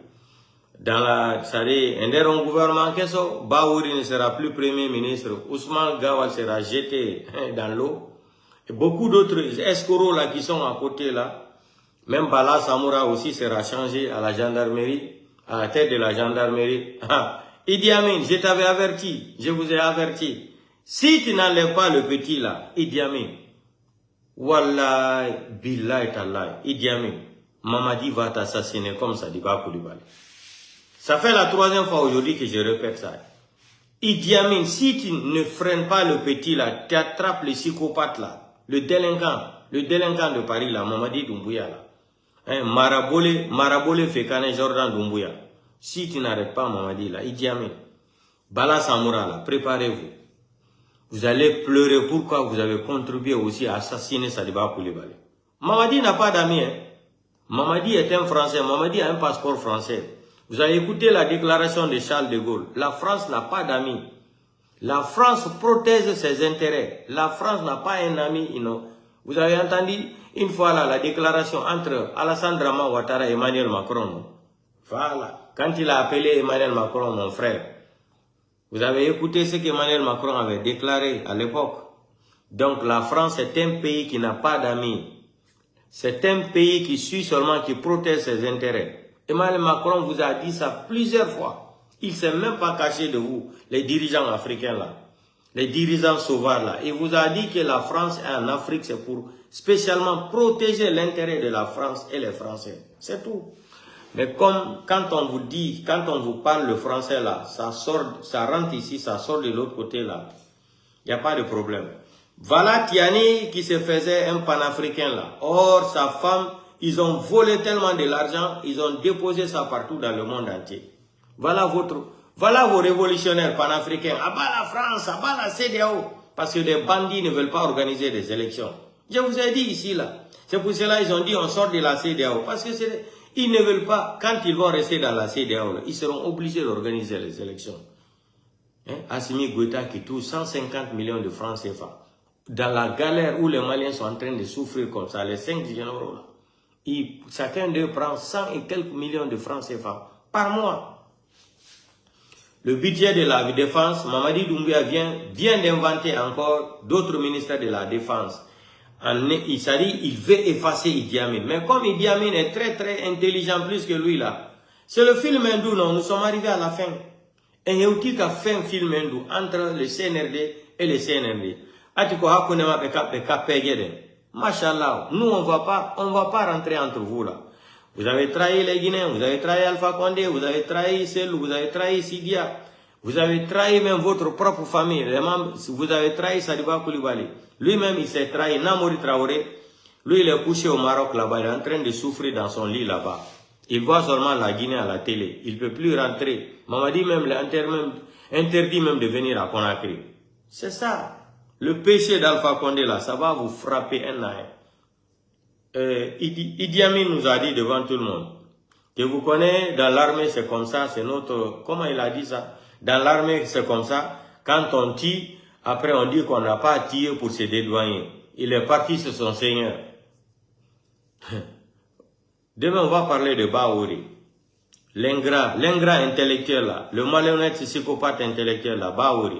Speaker 2: C'est-à-dire, un gouvernement qu'est-ce que Baouri ne sera plus premier ministre. Ousmane Gawal sera jeté dans l'eau. Et beaucoup d'autres escrocs là qui sont à côté là. Même Bala Samoura aussi sera changé à la gendarmerie, à la tête de la gendarmerie. Idi Amin, je t'avais averti, je vous ai averti. Si tu n'enlèves pas le petit là, Idi Amin, Wallahi, Billahi Tallahi, Idi Amin, Mamadi va t'assassiner comme ça, Diba Koulibaly. Ça fait la 3e fois aujourd'hui que je répète ça. Idi Amin, si tu ne freines pas le petit là, tu attrapes le psychopathe là, le délinquant de Paris là, Mamadi Doumbouya là. Marabolé Fekane Jordan Doumbouya. Si tu n'arrêtes pas Mamadi là, Idi Amin, Bala Samoura là, préparez-vous. Vous allez pleurer pourquoi vous avez contribué aussi à assassiner Sadiba Koulibaly. Mamadi n'a pas d'amis. Hein. Mamadi est un Français. Mamadi a un passeport français. Vous avez écouté la déclaration de Charles de Gaulle. La France n'a pas d'amis. La France protège ses intérêts. La France n'a pas un ami. Vous avez entendu une fois là, la déclaration entre Alassane Draman Ouattara et Emmanuel Macron. Non? Voilà. Quand il a appelé Emmanuel Macron mon frère. Vous avez écouté ce qu'Emmanuel Macron avait déclaré à l'époque. Donc la France est un pays qui n'a pas d'amis. C'est un pays qui suit seulement, qui protège ses intérêts. Emmanuel Macron vous a dit ça plusieurs fois. Il ne s'est même pas caché de vous, les dirigeants africains là. Les dirigeants sauvages là. Il vous a dit que la France est en Afrique, c'est pour spécialement protéger l'intérêt de la France et les Français. C'est tout. Mais comme quand on vous dit, quand on vous parle le français là, ça sort, ça rentre ici, ça sort de l'autre côté là. Il n'y a pas de problème. Voilà Tiani qui se faisait un panafricain là. Or, sa femme, ils ont volé tellement de l'argent, ils ont déposé ça partout dans le monde entier. Voilà vos révolutionnaires panafricains. Abat la France, abat la CEDEAO. Parce que les bandits ne veulent pas organiser des élections. Je vous ai dit ici là. C'est pour cela qu'ils ont dit on sort de la CEDEAO. Parce que ils ne veulent pas, quand ils vont rester dans la CEDEAO, ils seront obligés d'organiser les élections. Hein? Assimi Goïta qui touche 150 millions de francs CFA. Dans la galère où les Maliens sont en train de souffrir comme ça, les 5 généraux là, chacun d'eux prend 100 et quelques millions de francs CFA par mois. Le budget de la défense, Mamadi Doumbouya vient d'inventer encore d'autres ministères de la défense. Il veut effacer Idi Amin. Mais comme Idi Amin est très très intelligent plus que lui là, c'est le film hindou, non? Nous sommes arrivés à la fin. Et il a fait un film hindou entre le CNRD et le CNRD. Machallah, nous on va pas rentrer entre vous là. Vous avez trahi les Guinéens, vous avez trahi Alpha Condé, vous avez trahi Selou, vous avez trahi Sidia, vous avez trahi même votre propre famille, vous avez trahi Sadiba Koulibaly. Lui-même il s'est trahi, Namori Traoré, lui il est couché au Maroc là-bas, il est en train de souffrir dans son lit là-bas. Il voit seulement la Guinée à la télé, il ne peut plus rentrer. Mamadi même interdit même de venir à Conakry. C'est ça. Le péché d'Alpha Condé là, ça va vous frapper un à un. Idi Amin nous a dit devant tout le monde que vous connaissez, dans l'armée c'est comme ça, c'est notre... Comment il a dit ça? Dans l'armée c'est comme ça, quand on tire, après on dit qu'on n'a pas tiré pour se dédouaner. Il est parti sur son Seigneur. Demain on va parler de Baouri. L'ingrat intellectuel là, le malhonnête psychopathe intellectuel là, Baouri.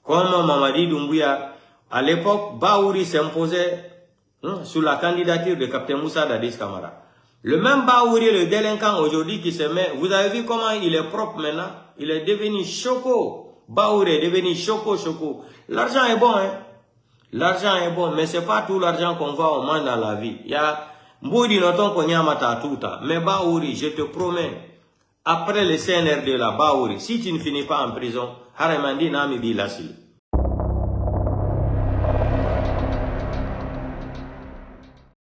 Speaker 2: Comme Mamadi Doumbouya, à l'époque, Baouri s'imposait sous la candidature de Captain Moussa Dadis Camara. Le même Baouri, le délinquant aujourd'hui qui se met, vous avez vu comment il est propre maintenant? Il est devenu choco. Baouri est devenu choco. L'argent est bon, hein? L'argent est bon, mais c'est pas tout l'argent qu'on voit au moins dans la vie. Il y a Mboudi Noton Konyamata Touta. Mais Baouri, je te promets, après le CNRD là, Baouri, si tu ne finis pas en prison, Haramandi Nami Bilassi.